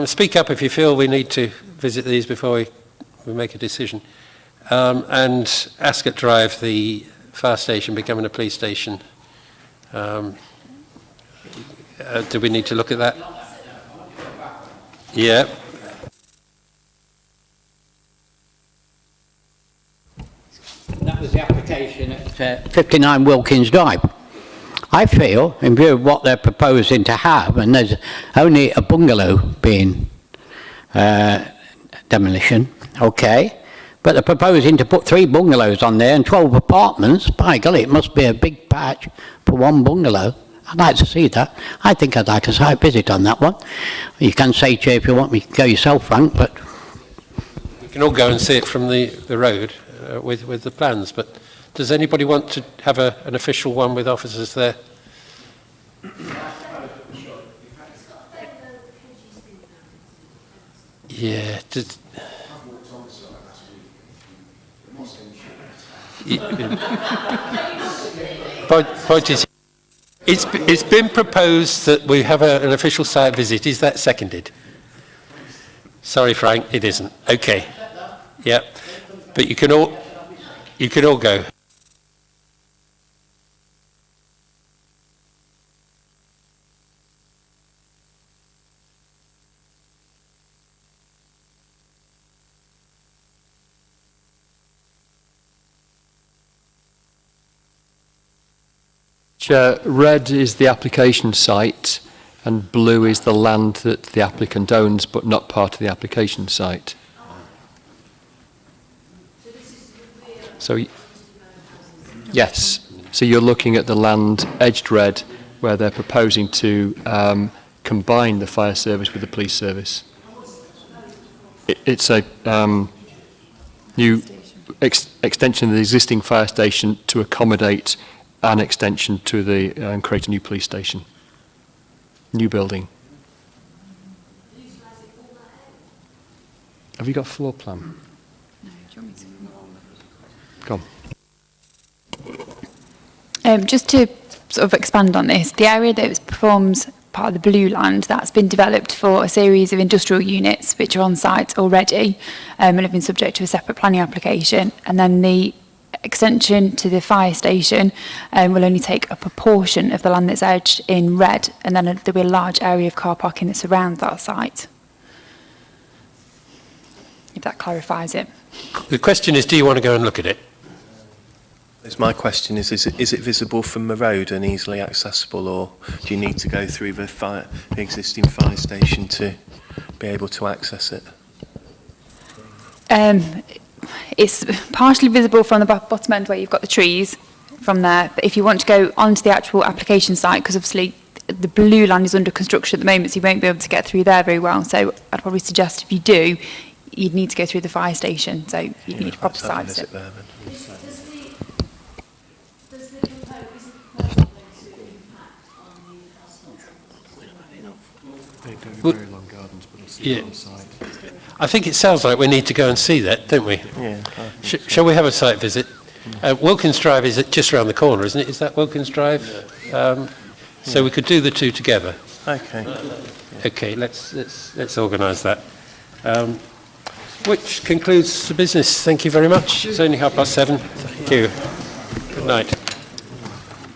Speak up if you feel we need to visit these before we make a decision. And Ascot Drive, the fire station becoming a police station. Do we need to look at that? Yeah. That was the application at 59 Wilkins Drive. I feel, in view of what they're proposing to have, and there's only a bungalow being demolition, okay, but they're proposing to put 3 bungalows on there and 12 apartments. By golly, it must be a big patch for one bungalow. I'd like to see that. I think I'd like a site visit on that one. You can say, Chair, if you want me to go yourself, Frank, but... We can all go and see it from the road with the plans, but does anybody want to have an official one with officers there? Yeah. Point is, it's been proposed that we have an official site visit. Is that seconded? Sorry, Frank, it isn't. Okay. Yeah, but you can all go. Chair, red is the application site and blue is the land that the applicant owns but not part of the application site. So, yes, so you're looking at the land edged red where they're proposing to combine the fire service with the police service. It's a new extension of the existing fire station to accommodate an extension to the and create a new police station. New building. Have you got a floor plan? No, do you want me to? Come on. Just to sort of expand on this, the area that performs part of the blue land, that's been developed for a series of industrial units which are on site already and have been subject to a separate planning application. And then the extension to the fire station will only take a proportion of the land that's edged in red, and then there'll be a large area of car parking that surrounds that site. If that clarifies it. The question is, do you want to go and look at it? My question is it visible from the road and easily accessible, or do you need to go through the existing fire station to be able to access it? It's partially visible from the bottom end where you've got the trees from there, but if you want to go onto the actual application site, because obviously the blue land is under construction at the moment, so you won't be able to get through there very well, so I'd probably suggest if you do, you'd need to go through the fire station, so you'd need a proper site visit. Yeah. I think it sounds like we need to go and see that, don't we? Yeah. Shall we have a site visit? Wilkins Drive is just around the corner, isn't it? Is that Wilkins Drive? So we could do the two together. Okay. Okay, let's organise that. Which concludes the business. Thank you very much. It's only 7:30. Thank you. Good night.